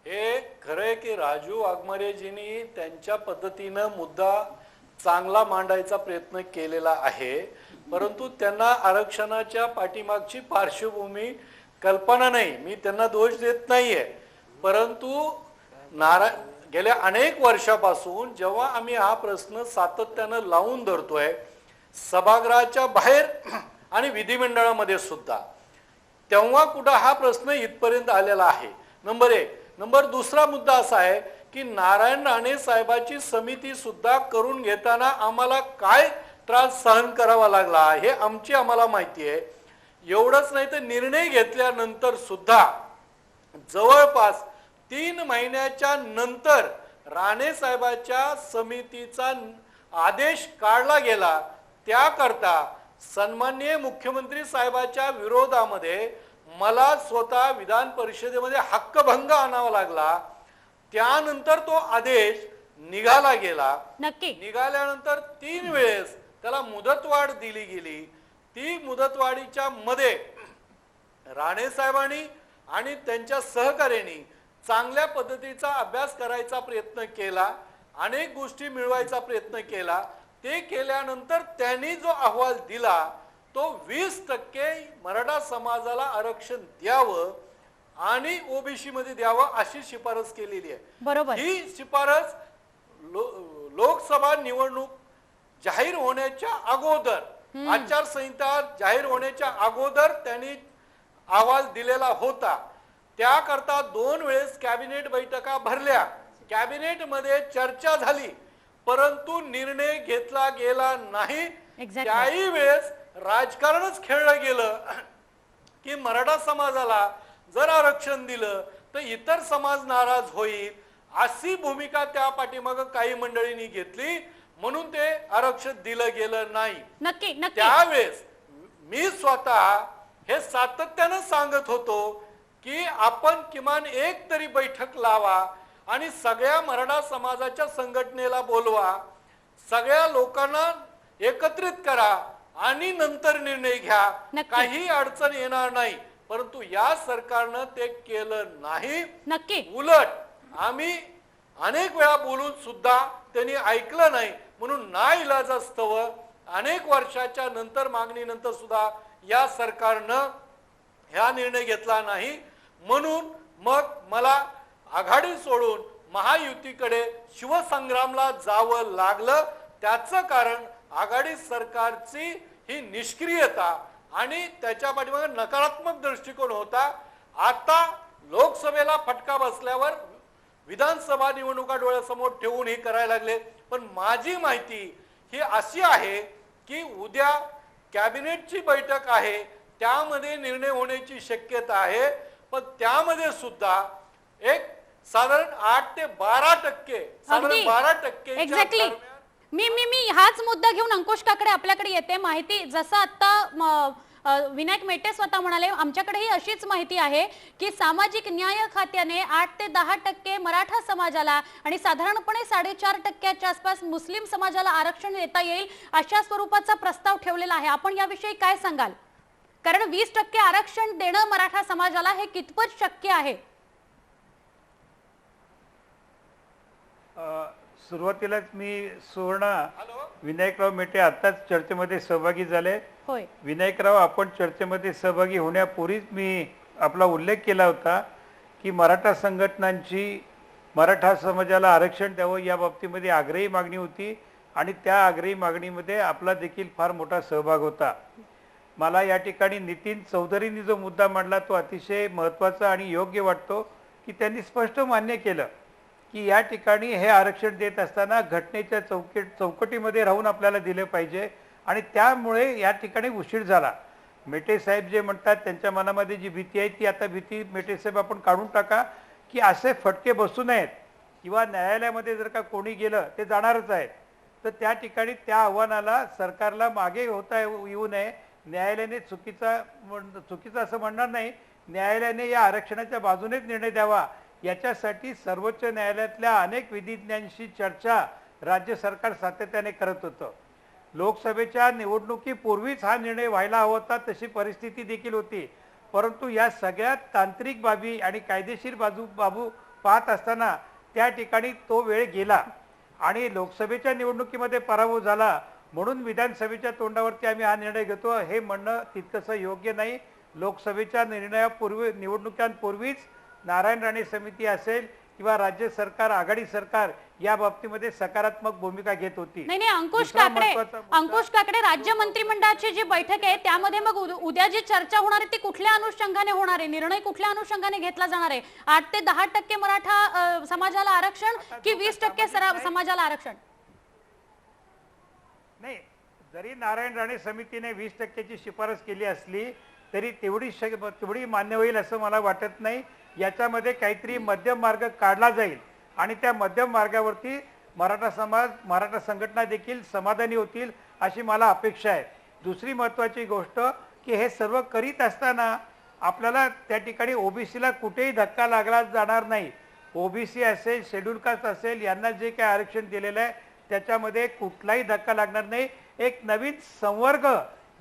हे खरंय की राजू वाघमारेजींनी त्यांच्या पद्धतीनं मुद्दा चांगला मांडायचा प्रयत्न केलेला आहे, परंतु त्यांना आरक्षणाच्या पाठीमागची पार्श्वभूमी कल्पना नाही. मी त्यांना दोष देत नाहीये, परंतु गेल्या अनेक वर्षापासून जेव्हा आम्ही हा प्रश्न सातत्यानं लावून धरतोय सभागृहाच्या बाहेर आणि विधिमंडळामध्ये सुद्धा, तेव्हा कुठं हा प्रश्न इथपर्यंत आलेला आहे. नंबर 1. नंबर 2 मुद्दा असा आहे की नारायण राणे साहेबाची समिती सुद्धा करून घेताना आम्हाला काय त्रास सहन करावा लागला हे आम्हाला माहिती आहे. एवढंच नाही तर निर्णय घेतल्यानंतर सुद्धा जवळपास 3 महिन्याच्या नंतर राणे साहेबाच्या समितीचा आदेश काढला गेला. त्याकरता सन्माननीय मुख्यमंत्री साहेबाच्या विरोधामध्ये मला स्वतः विधान परिषदेमध्ये हक्कभंग आणावा लागला. त्यानंतर तो आदेश निघाला गेला. निघाल्यानंतर 3 वेळेस त्याला मुदतवाढ दिली गेली. ती मुदतवाढीच्या मध्ये राणे साहेबांनी आणि त्यांच्या सहकार्यांनी चांगल्या पद्धतीचा अभ्यास करायचा प्रयत्न केला, अनेक गोष्टी मिळवायचा प्रयत्न केला. ते केल्यानंतर त्यांनी जो अहवाल दिला तो 20% मराठा समाजाला आरक्षण द्यावं आणि ओबीसी मध्ये द्यावं अशी शिफारस केलेली आहे. बरोबर. ही शिफारस लोकसभा निवडणूक जाहीर होण्याच्या अगोदर, आचारसंहिता जाहीर होण्याच्या अगोदर त्यांनी अहवाल दिलेला होता. त्याकरता 2 वेळेस कॅबिनेट बैठका भरल्या, कॅबिनेट मध्ये चर्चा झाली, परंतु निर्णय घेतला गेला नाही. त्याही वेळेस राजकारणच खेळलं गेलं की मराठा समाजाला जर आरक्षण दिलं तर इतर समाज नाराज होईल अशी भूमिका त्या पाठीमागे काही मंडळींनी घेतली, म्हणून ते आरक्षण दिलं गेलं नाही. त्यावेळेस मी स्वतः हे सातत्यानं सांगत होतो की आपण किमान एक तरी बैठक लावा आणि सगळ्या मराठा समाजाच्या संघटनेला बोलवा, सगळ्या लोकांना एकत्रित करा आणि नंतर निर्णय घ्या, काही अडचण येणार नाही. परंतु या सरकारनं ते केलं नाही. उलट आम्ही अनेक वेळा बोलून सुद्धा त्यांनी ऐकलं नाही, म्हणून नाईलाजास्तव अनेक वर्षाच्या नंतर मागणीनंतर सुद्धा या सरकारनं ह्या निर्णय घेतला नाही. म्हणून मग मला आघाडी सोडून महायुतीकडे शिवसंग्रामला जावं लागलं. त्याचं कारण आघाडी सरकारची ही निष्क्रियता आणि त्याच्या पाठीमागे नकारात्मक दृष्टिकोन होता. आता लोकसभेला फटका बसल्यावर विधानसभा निवडणुका डोळ्यासमोर ठेवून हे करायला लागले. पण माझी माहिती ही अशी आहे की उद्या कॅबिनेटची बैठक आहे, त्यामध्ये निर्णय होण्याची शक्यता आहे. पण त्यामध्ये सुद्धा एक साधारण 8 ते 12%, साधारण 12% एक्झॅक्टली. मी हाच मुद्दा घेऊन अंकुश काकडे आपल्याकडे येते. माहिती जसं आता विनायक मेटे स्वतः म्हणाले, आमच्याकडेही अशीच माहिती आहे की सामाजिक न्याय खात्याने 8 ते 10% मराठा समाजाला आणि साधारणपणे 4.5% आसपास मुस्लिम समाजाला आरक्षण देता येईल अशा स्वरूपाचा प्रस्ताव ठेवलेला आहे. आपण याविषयी काय सांगाल? कारण 20% आरक्षण देणं मराठा समाजाला हे कितपत शक्य आहे? सुरुवातीलाच मी सुवर्ण विनायकराव मेटे आताच चर्चेमध्ये सहभागी झाले. होय विनायकराव, आपण चर्चेमध्ये सहभागी होण्यापूर्वीच मी आपला उल्लेख केला होता की मराठा संघटनांची मराठा समाजाला आरक्षण द्यावं या बाबतीमध्ये आग्रही मागणी होती आणि त्या आग्रही मागणीमध्ये आपला देखील फार मोठा सहभाग होता. मला या ठिकाणी नितीन चौधरींनी जो मुद्दा मांडला तो अतिशय महत्त्वाचा आणि योग्य वाटतो की त्यांनी स्पष्ट मान्य केलं की या ठिकाणी हे आरक्षण देत असताना घटनेच्या चौकटीमध्ये राहून आपल्याला दिले पाहिजे आणि त्यामुळे या ठिकाणी उशीर झाला. मेटे साहेब जे म्हणतात त्यांच्या मनामध्ये जी भीती आहे ती आता भीती मेटे साहेब आपण काढून टाका की असे फटके बसू नयेत किंवा न्यायालयामध्ये जर का कोणी गेलं ते जाणारच आहेत. तर त्या ठिकाणी त्या आव्हानाला सरकारला मागे होता येऊ नये. न्यायालयाने चुकीचं असं म्हणणार नाही, न्यायालयाने या आरक्षणाच्या बाजूनेच निर्णय द्यावा याच्यासाठी सर्वोच्च न्यायालयातल्या अनेक विधिज्ञांशी चर्चा राज्य सरकार सातत्याने करत होतं. लोकसभेच्या निवडणुकीपूर्वीच हा निर्णय व्हायला हवा होता, तशी परिस्थिती देखील होती. परंतु या सगळ्यात तांत्रिक बाबी आणि कायदेशीर बाबू पाहत असताना त्या ठिकाणी तो वेळ गेला आणि लोकसभेच्या निवडणुकीमध्ये पराभव झाला. म्हणून विधानसभेच्या तोंडावरती आम्ही हा निर्णय घेतो हे म्हणणं तितकंसं योग्य नाही. लोकसभेच्या निर्णयापूर्वी निवडणुकांपूर्वीच नारायण राणे समिती असेल किंवा राज्य सरकार आघाडी सरकार या बाबतीमध्ये सकारात्मक भूमिका घेत होती. नाही अंकुश काकडे, राज्य मंत्रिमंडळाची जी बैठक आहे त्यामध्ये मग उद्या जी चर्चा होणार आहे ती कुठल्या अनुषंगाने होणार आहे? निर्णय कुठल्या अनुषंगाने घेतला जाणार आहे? 8 ते 10% मराठा समाजाला आरक्षण की 20% समाजाला आरक्षण? नाही, जरी नारायण राणे समितीने 20%ची शिफारस केली असली तरी तेवढी मान्य होईल असं मला वाटत नाही. याच्यामध्ये काहीतरी मध्यम मार्ग काढला जाईल आणि त्या मध्यम मार्गावरती मराठा समाज मराठा संघटना देखील समाधानी होतील अशी मला अपेक्षा आहे. दुसरी महत्त्वाची गोष्ट की हे सर्व करीत असताना आपल्याला त्या ठिकाणी ओबीसीला कुठेही धक्का लागला जाणार नाही. ओबीसी असेल, शेड्यूल कास्ट असेल, यांना जे काही आरक्षण दिलेलं आहे त्याच्यामध्ये कुठलाही धक्का लागणार नाही. एक नवीन संवर्ग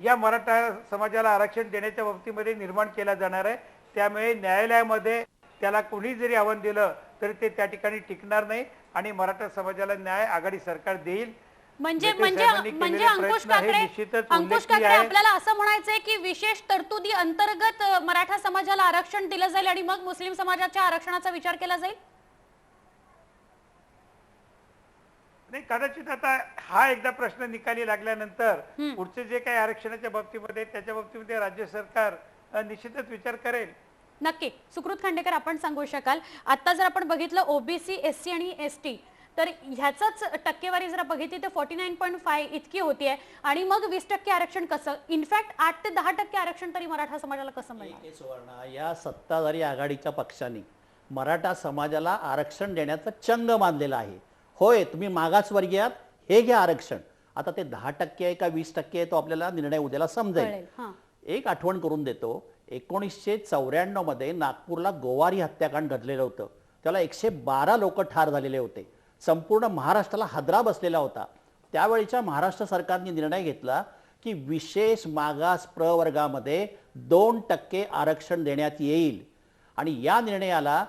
या मराठा समाजाला आरक्षण देण्याच्या बाबतीमध्ये निर्माण केला जाणार आहे. त्यामुळे न्यायालयामध्ये त्याला कोणी जरी आव्हान दिलं तरी ते त्या ठिकाणी टिकणार नाही आणि मराठा समाजाला न्याय आघाडी सरकार देईल. म्हणजे अंकुश काकडे, आपल्याला असं म्हणायचंय की विशेष तरतुदी अंतर्गत मराठा समाजाला आरक्षण दिलं जाईल आणि मग मुस्लिम समाजाच्या आरक्षणाचा विचार केला जाईल? नाही, कदाचित आता हा एकदा प्रश्न निकाली लागल्यानंतर पुढचे जे काही आरक्षणाच्या बाबतीमध्ये त्याच्या बाबतीमध्ये राज्य सरकार निश्चितच विचार करेल. नक्की. सुकृत खांडेकर, आपण सांगू शकाल आता जर आपण बघितलं ओबीसी, एससी आणि एसटी तर ह्याचाच टक्केवारी जर बघितली तर 49.5 इतकी होतीये आणि मग 20% आरक्षण कसं? इनफॅक्ट 8 ते 10% आरक्षण तरी मराठा समाजाला कसं मिळणार? सुवर्ण, या सत्ताधारी आघाडीच्या पक्षांनी मराठा समाजाला आरक्षण देण्याचा चंग मानलेला आहे. होय, तुम्ही मागासवर्गीयात हे घ्या आरक्षण. आता ते 10% आहे का 20% आहे तो आपल्याला निर्णय उद्याला समजेल. एक आठवण करून देतो, 1994 मध्ये नागपूरला गोवारी हत्याकांड घडलेलं होतं. त्याला 112 लोक ठार झालेले होते. संपूर्ण महाराष्ट्राला हादरा बसलेला होता. त्यावेळीच्या महाराष्ट्र सरकारने निर्णय घेतला की विशेष मागास प्रवर्गामध्ये 2% आरक्षण देण्यात येईल आणि या निर्णयाला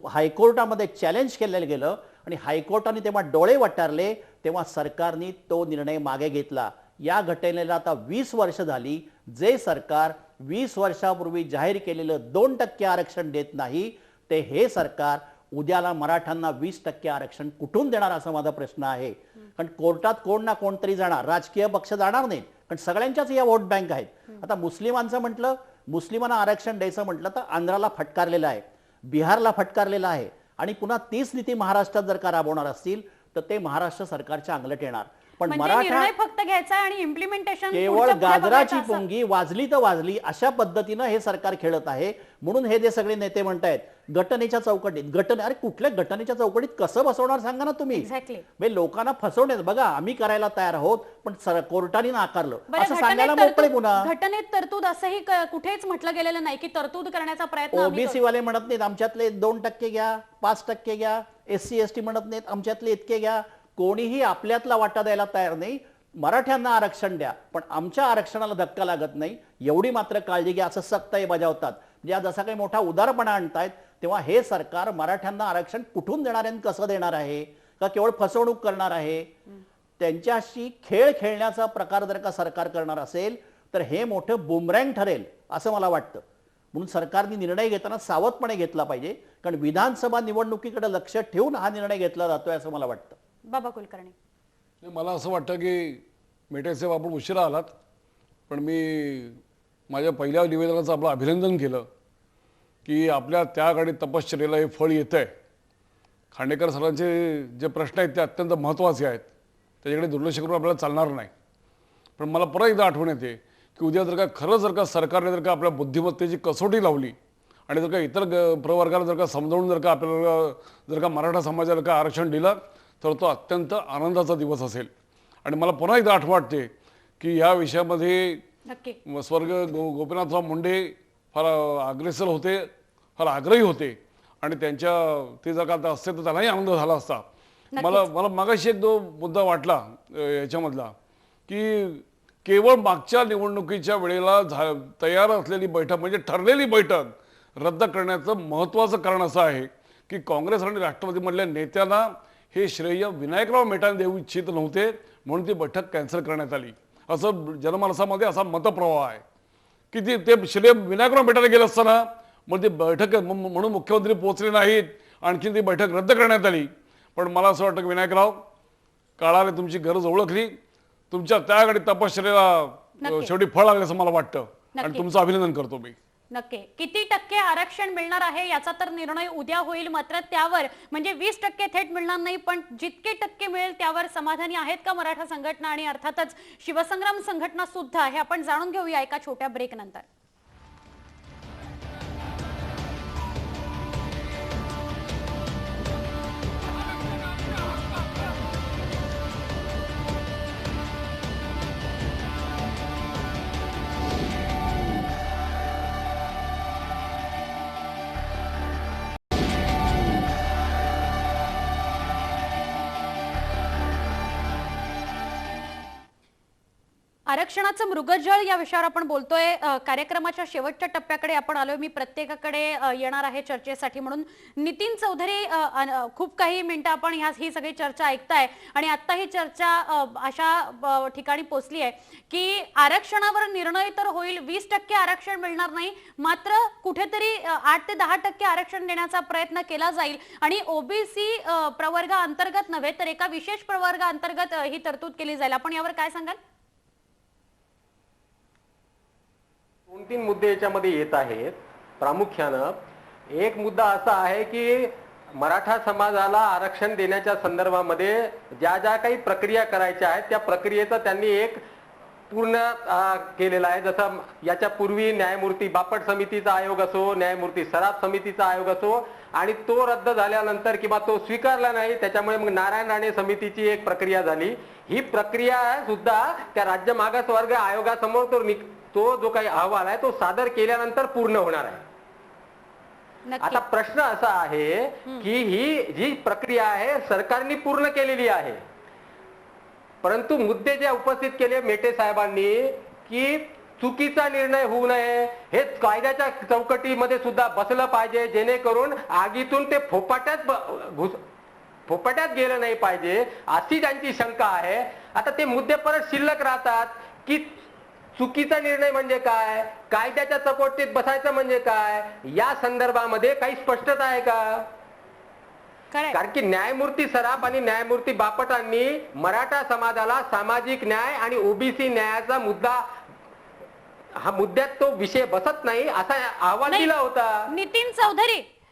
हायकोर्टामध्ये चॅलेंज केलेलं गेलं आणि हायकोर्टाने तेव्हा डोळे वटारले. तेव्हा सरकारने तो निर्णय मागे घेतला. या घटनेला आता 20 वर्ष झाली. जे सरकार 20 वर्षापूर्वी जाहीर केलेलं 2% आरक्षण देत नाही ते हे सरकार उद्याला मराठ्यांना 20% आरक्षण कुठून देणार असा माझा प्रश्न आहे. कारण कोर्टात कोण ना कोणतरी जाणार, राजकीय पक्ष जाणार नाहीत कारण सगळ्यांच्याच या वोट बँक आहेत. आता मुस्लिमांचं म्हटलं मुस्लिमांना आरक्षण द्यायचं म्हटलं तर आंध्राला फटकारलेलं आहे, बिहारला फटकारलेलं आहे आणि पुन्हा तीच नीती महाराष्ट्रात जर का राबवणार असतील तर ते महाराष्ट्र सरकारच्या अंगलट येणार. पण म्हणजे निर्णय फक्त घ्यायचा आणि इम्प्लिमेंटेशन केवळ गाजराची पोंगी वाजली तर वाजली अशा पद्धतीनं हे सरकार खेळत आहे. म्हणून हे जे सगळे नेते म्हणतायत घटनेच्या चौकटीत, अरे कुठल्या घटनेच्या चौकटीत कसं बसवणार सांगा ना तुम्ही. म्हणजे लोकांना फसवण्यात बघा आम्ही करायला तयार आहोत पण कोर्टाने नाकारलं असं सांगायला मोकळे. पुन्हा घटनेत तरतूद असंही कुठेच म्हटलं गेलेलं नाही की तरतूद करण्याचा प्रयत्न. ओबीसी वाले म्हणत नाहीत आमच्यातले 2% घ्या, 5% घ्या, SC ST म्हणत नाहीत आमच्यातले इतके घ्या, कोणीही आपल्यातला वाटा द्यायला तयार नाही. मराठ्यांना आरक्षण द्या पण आमच्या आरक्षणाला धक्का लागत नाही एवढी मात्र काळजी घ्या असं सक्तही बजावतात. म्हणजे आज जसा काही मोठा उदारपणा आणतायत तेव्हा हे सरकार मराठ्यांना आरक्षण कुठून देणार आहे, कसं देणार आहे, का केवळ फसवणूक करणार आहे. त्यांच्याशी खेळ खेळण्याचा प्रकार जर का सरकार करणार असेल तर हे मोठं बुमरँग ठरेल असं मला वाटतं. म्हणून सरकारने निर्णय घेताना सावधपणे घेतला पाहिजे कारण विधानसभा निवडणुकीकडे लक्ष ठेवून हा निर्णय घेतला जातोय असं मला वाटतं. बाबा कुलकर्णी, मला असं वाटतं की मेटे साहेब आपण उशिरा आलात पण मी माझ्या पहिल्या निवेदनाचं आपलं अभिनंदन केलं की आपल्या त्याकडे तपश्चर्येला हे फळ येतं आहे. खांडेकर सरांचे जे प्रश्न आहेत ते अत्यंत महत्त्वाचे आहेत, त्याच्याकडे दुर्लक्ष करून आपल्याला चालणार नाही. पण मला परत एकदा आठवण येते की उद्या जर का खरं जर का सरकारने जर का आपल्या बुद्धिमत्तेची कसोटी लावली आणि जर का इतर प्रवर्गाला जर का समजावून जर का आपल्याला जर का मराठा समाजाला का आरक्षण दिलं तर तो अत्यंत आनंदाचा दिवस असेल. आणि मला पुन्हा एकदा आठवण वाटते की या विषयामध्ये स्वर्गीय गोपीनाथराव मुंडे फार अग्रेसर होते, फार आग्रही होते आणि त्यांच्या ते जर का असते तर त्यांनाही आनंद झाला असता. मला मागाशी एक मुद्दा वाटला याच्यामधला की केवळ मागच्या निवडणुकीच्या वेळेला तयार असलेली बैठक म्हणजे ठरलेली बैठक रद्द करण्याचं महत्त्वाचं कारण असं आहे की काँग्रेस आणि राष्ट्रवादीमधल्या नेत्यांना हे श्रेय विनायकराव मेटाने देऊ इच्छित नव्हते म्हणून ती बैठक कॅन्सल करण्यात आली. असं जनमानसामध्ये असा मतप्रवाह आहे की ते श्रेय विनायकराव मेटाने गेलं असताना मग ती बैठक म्हणून मुख्यमंत्री पोहोचले नाहीत, आणखी ती बैठक रद्द करण्यात आली. पण मला असं वाटतं की विनायकराव काळाने तुमची गरज ओळखली, तुमच्या त्याकडे तपश्चर्येला शेवटी फळ लागलं असं मला वाटतं आणि तुमचं अभिनंदन करतो मी. नक्की किती टक्के आरक्षण मिळणार आहे याचा तर निर्णय उद्या होईल, मात्र त्यावर म्हणजे 20% थेट मिळणार नाही पण जितके टक्के मिळेल त्यावर समाधानी आहेत का मराठा संघटना आणि अर्थातच शिवसंग्राम संघटना सुद्धा, हे आपण जाणून घेऊया एका छोट्या ब्रेक नंतर. आरक्षणाचं मृगजळ या विषयावर आपण बोलतोय. कार्यक्रमाच्या शेवटच्या टप्प्याकडे आपण आलोय. मी प्रत्येकाकडे येणार आहे चर्चेसाठी म्हणून नितीन चौधरी, खूप काही मिनिटं आपण ही सगळी चर्चा ऐकताय आणि आता ही चर्चा अशा ठिकाणी पोहोचली आहे की आरक्षणावर निर्णय तर होईल, 20% आरक्षण मिळणार नाही, मात्र कुठेतरी 8 ते 10% आरक्षण देण्याचा प्रयत्न केला जाईल आणि ओबीसी प्रवर्गाअंतर्गत नव्हे तर एका विशेष प्रवर्गाअंतर्गत ही तरतूद केली जाईल. आपण यावर काय सांगाल? 2-3 मुद्दे याच्यामध्ये येत आहेत. प्रामुख्यानं एक मुद्दा असा आहे की मराठा समाजाला आरक्षण देण्याच्या संदर्भामध्ये ज्या ज्या काही प्रक्रिया करायच्या आहेत त्या प्रक्रियेचा त्यांनी एक पूर्ण केलेला आहे. जसं याच्या पूर्वी न्यायमूर्ती बापट समितीचा आयोग असो, न्यायमूर्ती सराफ समितीचा आयोग असो आणि तो रद्द झाल्यानंतर किंवा तो स्वीकारला नाही त्याच्यामुळे मग नारायण राणे समितीची एक प्रक्रिया झाली. ही प्रक्रिया सुद्धा त्या राज्य मागासवर्ग आयोगासमोर तो जो काही अहवाल आहे तो सादर केल्यानंतर पूर्ण होणार आहे. आता प्रश्न असा आहे की ही जी प्रक्रिया आहे सरकारने पूर्ण केलेली आहे, परंतु मुद्दे जे उपस्थित केले मेटे साहेबांनी की चुकीचा निर्णय होऊ नये, हे कायद्याच्या चौकटीमध्ये सुद्धा बसलं पाहिजे जेणेकरून आगीतून ते फोपाट्यात गेलं नाही पाहिजे अशी त्यांची शंका आहे. आता ते मुद्दे परत शिल्लक राहतात की चुकीचा निर्णय म्हणजे काय, कायद्याच्या चौकटीत बसायचं म्हणजे काय, या संदर्भामध्ये काही स्पष्टता आहे का? कारण की न्यायमूर्ती सराफ आणि न्यायमूर्ती बापटांनी मराठा समाजाला सामाजिक न्याय आणि ओबीसी न्यायाचा मुद्दा हा मुद्द्यात तो विषय बसत नाही असा अहवाल नाही. दिला होता.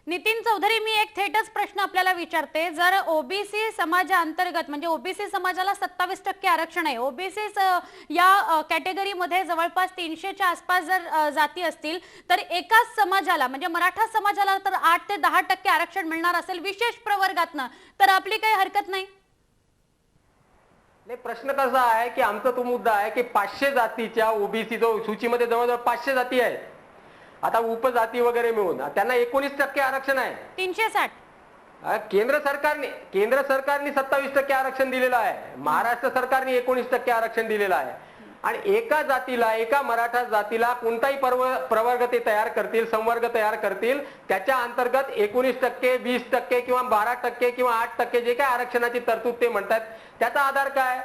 नितीन चौधरी मी एक थेटच प्रश्न आपल्याला विचारते. जर ओबीसी समाजाअंतर्गत म्हणजे ओबीसी समाजाला 27% आरक्षण आहे, ओबीसी या कॅटेगरीमध्ये जवळपास 300च्या आसपास जर जाती असतील तर एकाच समाजाला म्हणजे मराठा समाजाला तर 8 ते 10% आरक्षण मिळणार असेल विशेष प्रवर्गातनं, तर आपली काही हरकत नाही. नाही, प्रश्न कसा आहे की आमचा तो मुद्दा आहे की 500 जातीच्या ओबीसी जो सूचीमध्ये जवळजवळ 500 जाती आहेत. आता उपजाती वगैरे मिळून त्यांना 19% आरक्षण आहे. 360. केंद्र सरकारने 27% आरक्षण दिलेलं आहे. महाराष्ट्र सरकारने 19% आरक्षण दिलेलं आहे. आणि एका जातीला, एका मराठा जातीला कोणताही प्रवर्ग ते तयार करतील, संवर्ग तयार करतील, त्याच्या अंतर्गत 19%, 20% किंवा 12% किंवा 8% जे काय आरक्षणाची तरतूद ते म्हणतात, त्याचा आधार काय,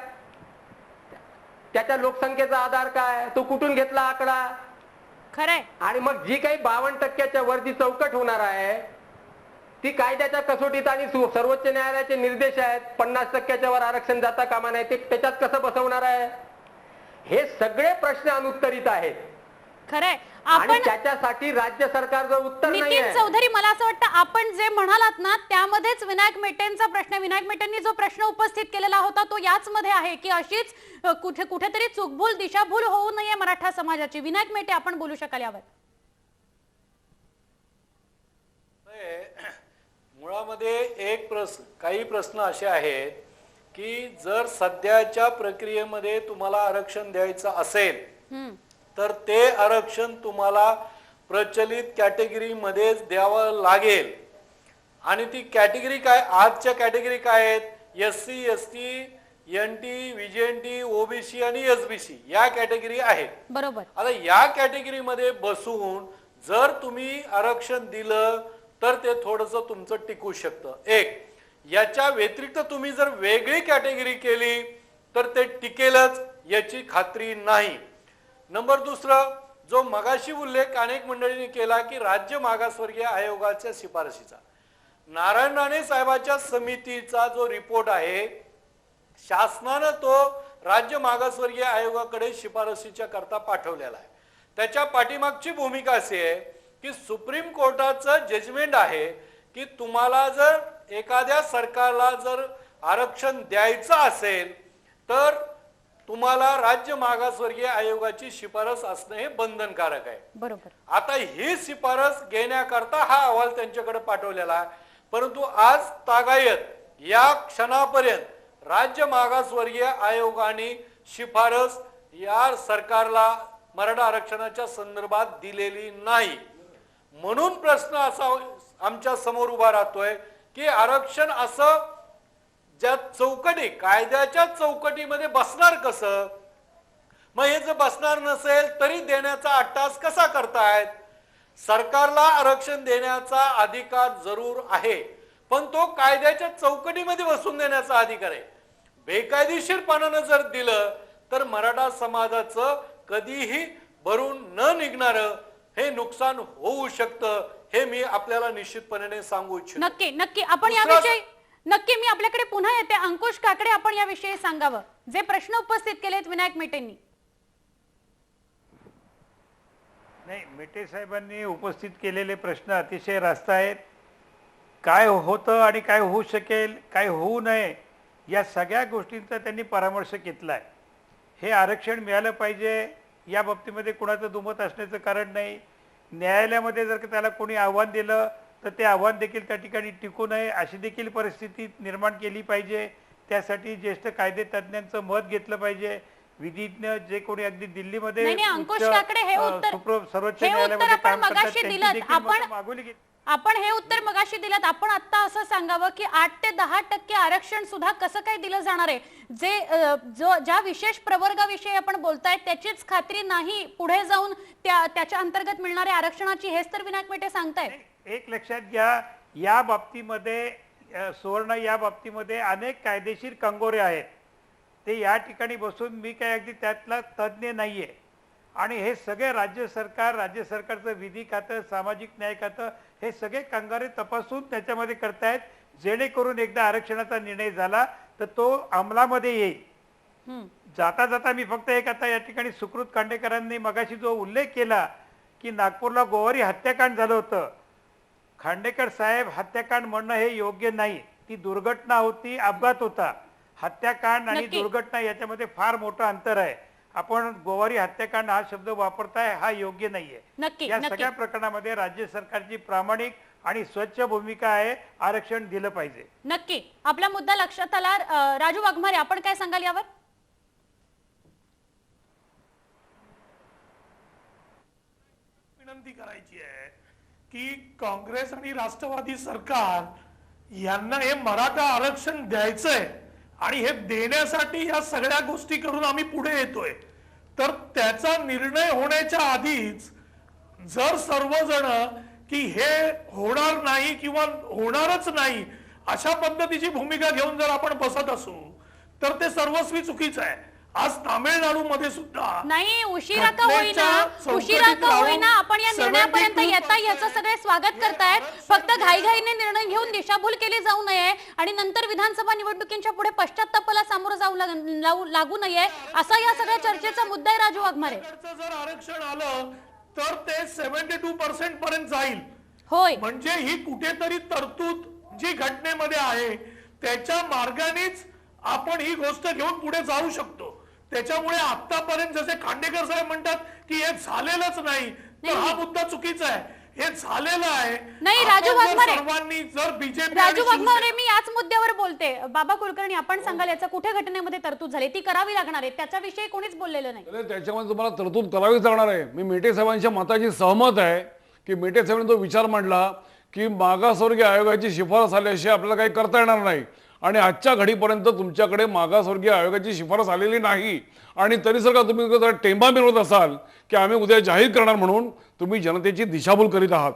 त्याच्या लोकसंख्येचा आधार काय, तो कुठून घेतला आकडा. खरंय. आणि मग जी काही 52%च्या वर जी चौकट होणार आहे ती कायद्याच्या कसोटीत आणि सर्वोच्च न्यायालयाचे निर्देश आहेत. 50%च्या वर आरक्षण जाता कामा नये, ते त्याच्यात कसं बसवणार आहे. हे सगळे प्रश्न अनुत्तरित आहेत. खरंय. आणि त्याच्यासाठी राज्य सरकार जर उत्तर नाही. नितीन चौधरी, मला असं वाटतं आपण जे म्हणालात ना त्यामध्येच विनायक मेटेंचा प्रश्न, विनायक मेटेंनी जो प्रश्न उपस्थित केलेला होता तो याच मध्ये आहे की अशीच कुठेतरी चूकभूल, दिशाभूल होऊ नये मराठा समाजाची. विनायक मेटे, आपण बोलू शकाल यावर. मुळामध्ये काही प्रश्न असे आहेत की जर सध्याच्या प्रक्रियेमध्ये तुम्हाला आरक्षण द्यायचं असेल तर ते आरक्षण तुम्हाला प्रचलित कॅटेगरीमध्येच द्यावं लागेल. आणि ती कॅटेगरी काय, आजच्या कॅटेगरी काय आहेत, SC, ST, NT, VJNT, OBC आणि SBC या कॅटेगरी आहेत. बरोबर. आता या कॅटेगरीमध्ये बसून जर तुम्ही आरक्षण दिलं तर ते थोडंसं तुमचं टिकू शकतं. एक, याच्या व्यतिरिक्त तुम्ही जर वेगळी कॅटेगरी केली तर ते टिकेलच याची खात्री नाही. नंबर दुसरं, जो मगाशी उल्लेख अनेक मंडळींनी केला की राज्य मागासवर्गीय आयोगाच्या शिफारशीचा, नारायण राणे साहेबांच्या समितीचा जो रिपोर्ट आहे शासनानं तो राज्य मागासवर्गीय आयोगाकडे शिफारशीच्या करता पाठवलेला आहे. त्याच्या पाठीमागची भूमिका अशी आहे की सुप्रीम कोर्टाचं जजमेंट आहे की तुम्हाला जर एखाद्या सरकारला जर आरक्षण द्यायचं असेल तर तुम्हाला राज्य मागासवर्गीय आयोगाची शिफारस असणं हे बंधनकारक आहे. बरोबर. आता ही शिफारस घेण्याकरता हा अहवाल त्यांच्याकडे पाठवलेला आहे. परंतु आज तागायत या क्षणापर्यंत राज्य मागासवर्गीय आयोगाने शिफारस या सरकारला मराठा आरक्षणाच्या संदर्भात दिलेली नाही. म्हणून प्रश्न असा आमच्या समोर उभा राहतोय की आरक्षण असं ज्या चौकटी, कायद्याच्या चौकटीमध्ये बसणार कसं. मग हे जर बसणार नसेल तरी देण्याचा अट्टास कसा करतायत. सरकारला आरक्षण देण्याचा अधिकार जरूर आहे पण तो कायद्याच्या चौकटीमध्ये बसून देण्याचा अधिकार आहे. बेकायदेशीरपणानं जर दिलं तर मराठा समाजाचं कधीही भरून न निघणारं हे नुकसान होऊ शकतं, हे मी आपल्याला निश्चितपणे सांगू इच्छितो. नक्की आपण याविषयी मी आपल्याकडे पुन्हा येते. अंकुश काकडे, आपण याविषयी सांगावं जे प्रश्न उपस्थित केलेत विनायक मेटेंनी. नाही, मेटे साहेबांनी उपस्थित केलेले प्रश्न अतिशय रास्त आहेत. काय होतं आणि काय होऊ शकेल, काय होऊ नये या सगळ्या गोष्टींचा त्यांनी परामर्श घेतलाय. हे आरक्षण मिळालं पाहिजे या बाबतीमध्ये कुणाचं दुमत असण्याचं कारण नाही. न्यायालयामध्ये जर त्याला कोणी आव्हान दिलं तर ते आव्हान देखील त्या ठिकाणी टिकू नये अशी देखील परिस्थिती निर्माण केली पाहिजे. त्यासाठी ज्येष्ठ कायदे तज्ज्ञांचं मत घेतलं पाहिजे. विधिज्ञ जे कोणी अगदी दिल्लीमध्ये अंकुश काकडे हे उत्तर सर्वोच्च न्यायालयामध्ये काम करतात आपण हे उत्तर मगाशी दिलं. आपण आता असं सांगावं की 8 ते 10% आरक्षण सुद्धा कसं काय दिलं जाणार आहे. ज्या विशेष प्रवर्गाविषयी आपण बोलतायत त्याचीच खात्री नाही पुढे जाऊन त्याच्या अंतर्गत मिळणाऱ्या आरक्षणाची, हेच तर विनायक मेटे सांगतायत. एक लक्षात घ्या, या बाबतीमध्ये सुवर्ण या बाबतीमध्ये अनेक कायदेशीर कंगोरे आहेत. ते या ठिकाणी बसून मी काय अगदी त्यातला तज्ज्ञ नाहीये. आणि हे सगळे राज्य सरकारचं विधी खातं, सामाजिक न्याय खातं हे सगळे कंगारे तपासून त्याच्यामध्ये करतायत जेणेकरून एकदा आरक्षणाचा निर्णय झाला तर तो अंमलामध्ये येईल. जाता जाता मी फक्त एक आता या ठिकाणी सुकृत खांडेकरांनी मगाशी जो उल्लेख केला की नागपूरला गोवारी हत्याकांड झालं होतं, खांडेकर साहेब हत्याकांड म्हणणं हे योग्य नाही. ती दुर्घटना होती, अपघात होता. हत्याकांड आणि नक्की. दुर्घटना याच्यामध्ये फार मोठं अंतर आहे. आपण गोवारी हत्याकांड हा शब्द वापरताय हा योग्य नाहीये. नक्की, या नक्की. सगळ्या प्रकरणामध्ये राज्य सरकारची प्रामाणिक आणि स्वच्छ भूमिका आहे. आरक्षण दिलं पाहिजे. नक्की आपला मुद्दा लक्षात आला. राजू वाघमारे, आपण काय सांगाल यावर? विनंती करायची आहे की काँग्रेस आणि राष्ट्रवादी सरकार यांना हे मराठा आरक्षण द्यायचंय आणि हे देण्यासाठी या सगळ्या गोष्टी करून आम्ही पुढे येतोय. तर त्याचा निर्णय होण्याच्या आधीच जर सर्वजण की हे होणार नाही किंवा होणारच नाही अशा पद्धतीची भूमिका घेऊन जर आपण बसत असू तर ते सर्वस्वी चुकीचं आहे. आज तामिळनाडूमध्ये सुद्धा नाही, उशिरा का होईना आपण या निर्णयापर्यंत येता याचं सगळे स्वागत करतायत. फक्त घाईघाईने निर्णय घेऊन दिशाभूल केली जाऊ नये आणि नंतर विधानसभा निवडणुकींच्या पुढे पश्चात्तापाला सामोरं लागू नये असा या सगळ्या चर्चेचा मुद्दा आहे. राजू वाघमारे, जर आरक्षण आलं तर ते 72% पर्यंत जाईल. होय, म्हणजे ही कुठेतरी तरतूद जी घटनेमध्ये आहे त्याच्या मार्गानेच आपण ही गोष्ट घेऊन पुढे जाऊ शकतो. त्याच्यामुळे आतापर्यंत जसे खांडेकर साहेब म्हणतात की हे झालेलंच नाही, तर हा मुद्दा चुकीचा आहे. हे झालेलं आहे. नाही राजू वाघमारे, सर्वांनी जर बीजेपी राजू वाघमारे मी याच मुद्द्यावर बोलते. बाबा कुलकर्णी, आपण सांगाल याचा कुठे घटनेमध्ये तरतूद झाली, ती करावी लागणार आहे, त्याच्याविषयी कोणीच बोललेलं नाही. त्याच्यामध्ये तुम्हाला तरतूद करावीच लागणार आहे. मी मेटे साहेबांच्या मताची सहमत आहे की मेटे साहेबांनी तो विचार मांडला की मागासवर्गीय आयोगाची शिफारस आल्याशिवाय आपल्याला काही करता येणार नाही आणि आजच्या घडीपर्यंत तुमच्याकडे मागासवर्गीय आयोगाची शिफारस आलेली नाही आणि तरी सर का तुम्ही टेंबा मिळवत असाल की आम्ही उद्या जाहीर करणार म्हणून तुम्ही जनतेची दिशाभूल करीत आहात.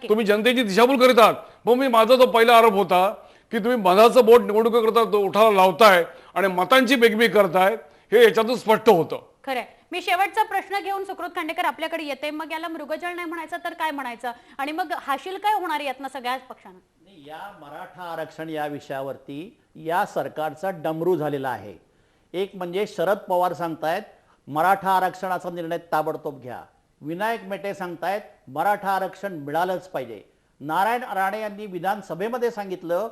तुम्ही जनतेची दिशाभूल करीत आहात. मग मी माझा तो पहिला आरोप होता की तुम्ही मधाचं बोट निवडणुकीकरता उठाला लावताय आणि मतांची बेगबी करताय, हे याच्यातून स्पष्ट होतं. खरंय. मी शेवटचा प्रश्न घेऊन सुकृत खांडेकर आपल्याकडे येते. मग याला मृगजळ नाही म्हणायचं तर काय म्हणायचं आणि मग हाशील काय होणार यातनं सगळ्याच पक्षांना? या मराठा आरक्षण या विषयावरती या सरकारचा डमरू झालेला आहे. एक म्हणजे शरद पवार सांगतायत मराठा आरक्षणाचा निर्णय ताबडतोब घ्या. विनायक मेटे सांगतायत मराठा आरक्षण मिळालंच पाहिजे. नारायण राणे यांनी विधानसभेमध्ये सांगितलं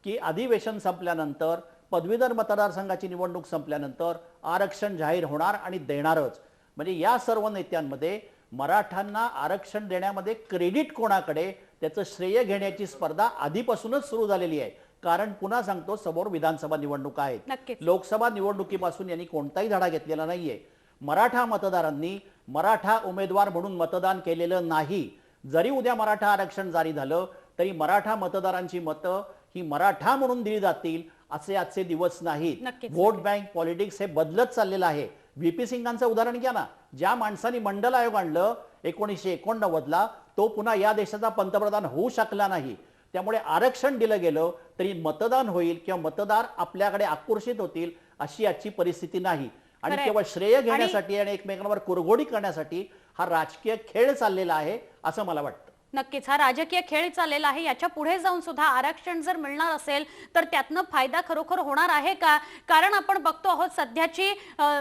की अधिवेशन संपल्यानंतर पदवीधर मतदारसंघाची निवडणूक संपल्यानंतर आरक्षण जाहीर होणार आणि देणारच. म्हणजे या सर्व नेत्यांमध्ये मराठांना आरक्षण देण्यामध्ये क्रेडिट कोणाकडे त्याचं श्रेय घेण्याची स्पर्धा आधीपासूनच सुरू झालेली आहे. कारण पुन्हा सांगतो, समोर विधानसभा निवडणुका आहेत. लोकसभा निवडणुकीपासून यांनी कोणताही धडा घेतलेला नाहीये. मराठा मतदारांनी मराठा उमेदवार म्हणून मतदान केलेलं नाही. जरी उद्या मराठा आरक्षण जारी झालं तरी मराठा मतदारांची मतं ही मराठा म्हणून दिली जातील असे आजचे दिवस नाहीत. व्होट बँक पॉलिटिक्स हे बदलत चाललेलं आहे. व्हीपी सिंगांचं उदाहरण घ्या ना. ज्या माणसांनी मंडल आयोग आणलं 1989ला, तो पुन्हा या देशाचा पंतप्रधान होऊ शकला नाही. त्यामुळे आरक्षण दिलं गेलं तरी मतदान होईल किंवा मतदार आपल्याकडे आकर्षित होतील अशी आजची परिस्थिती नाही. आणि केवळ श्रेय घेण्यासाठी आणि एकमेकांवर कुरघोडी करण्यासाठी हा राजकीय खेळ चाललेला आहे असं मला वाटतं. नक्कीच हा राजकीय खेळ चाललेला आहे. याच्या पुढे जाऊन सुद्धा आरक्षण जर मिळणार असेल तर त्यातनं फायदा खरोखर होणार आहे का? कारण आपण बघतो आहोत सध्याची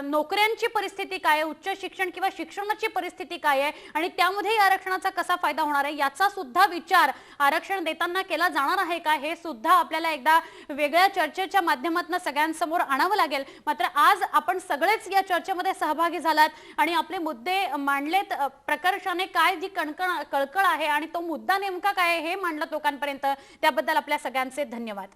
नोकऱ्यांची परिस्थिती काय आहे, उच्च शिक्षण किंवा शिक्षणाची परिस्थिती काय आहे आणि त्यामध्ये आरक्षणाचा कसा फायदा होणार आहे याचा सुद्धा विचार आरक्षण देताना केला जाणार आहे का, हे सुद्धा आपल्याला एकदा वेगळ्या चर्चेच्या माध्यमातून सगळ्यांसमोर आणावं लागेल. मात्र आज आपण सगळेच या चर्चेमध्ये सहभागी झालात आणि आपले मुद्दे मांडलेत. प्रकर्षाने काय जी कळकळ आहे आणि तो मुद्दा नेमका काय हे मांडलं लोकांपर्यंत, त्याबद्दल आपल्या सगळ्यांचे धन्यवाद.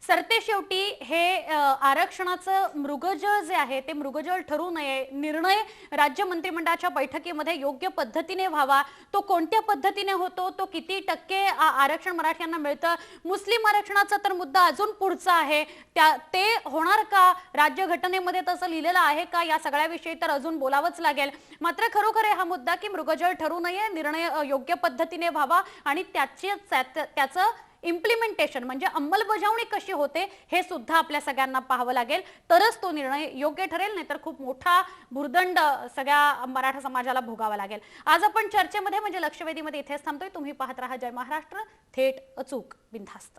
सरते शेवटी हे आरक्षणाचं मृगजळ जे आहे ते मृगजळ ठरू नये. निर्णय राज्य मंत्रिमंडळाच्या बैठकीमध्ये योग्य पद्धतीने व्हावा. तो कोणत्या पद्धतीने होतो, तो किती टक्के आरक्षण मराठ्यांना मिळतं, मुस्लिम आरक्षणाचा तर मुद्दा अजून पुढचा आहे. ते होणार का, राज्यघटनेमध्ये तसं लिहिलेलं आहे का, या सगळ्याविषयी तर अजून बोलावंच लागेल. मात्र खरोखर हा मुद्दा की मृगजळ ठरू नये, निर्णय योग्य पद्धतीने व्हावा आणि त्याचं इम्प्लिमेंटेशन म्हणजे अंमलबजावणी कशी होते हे सुद्धा आपल्या सगळ्यांना पाहावं लागेल. तरच तो निर्णय योग्य ठरेल, नाहीतर खूप मोठा भुर्दंड सगळ्या मराठा समाजाला भोगावा लागेल. आज आपण चर्चेमध्ये म्हणजे लक्षवेधीमध्ये इथेच थांबतोय. तुम्ही पाहत राहा जय महाराष्ट्र, थेट अचूक बिनधास्त.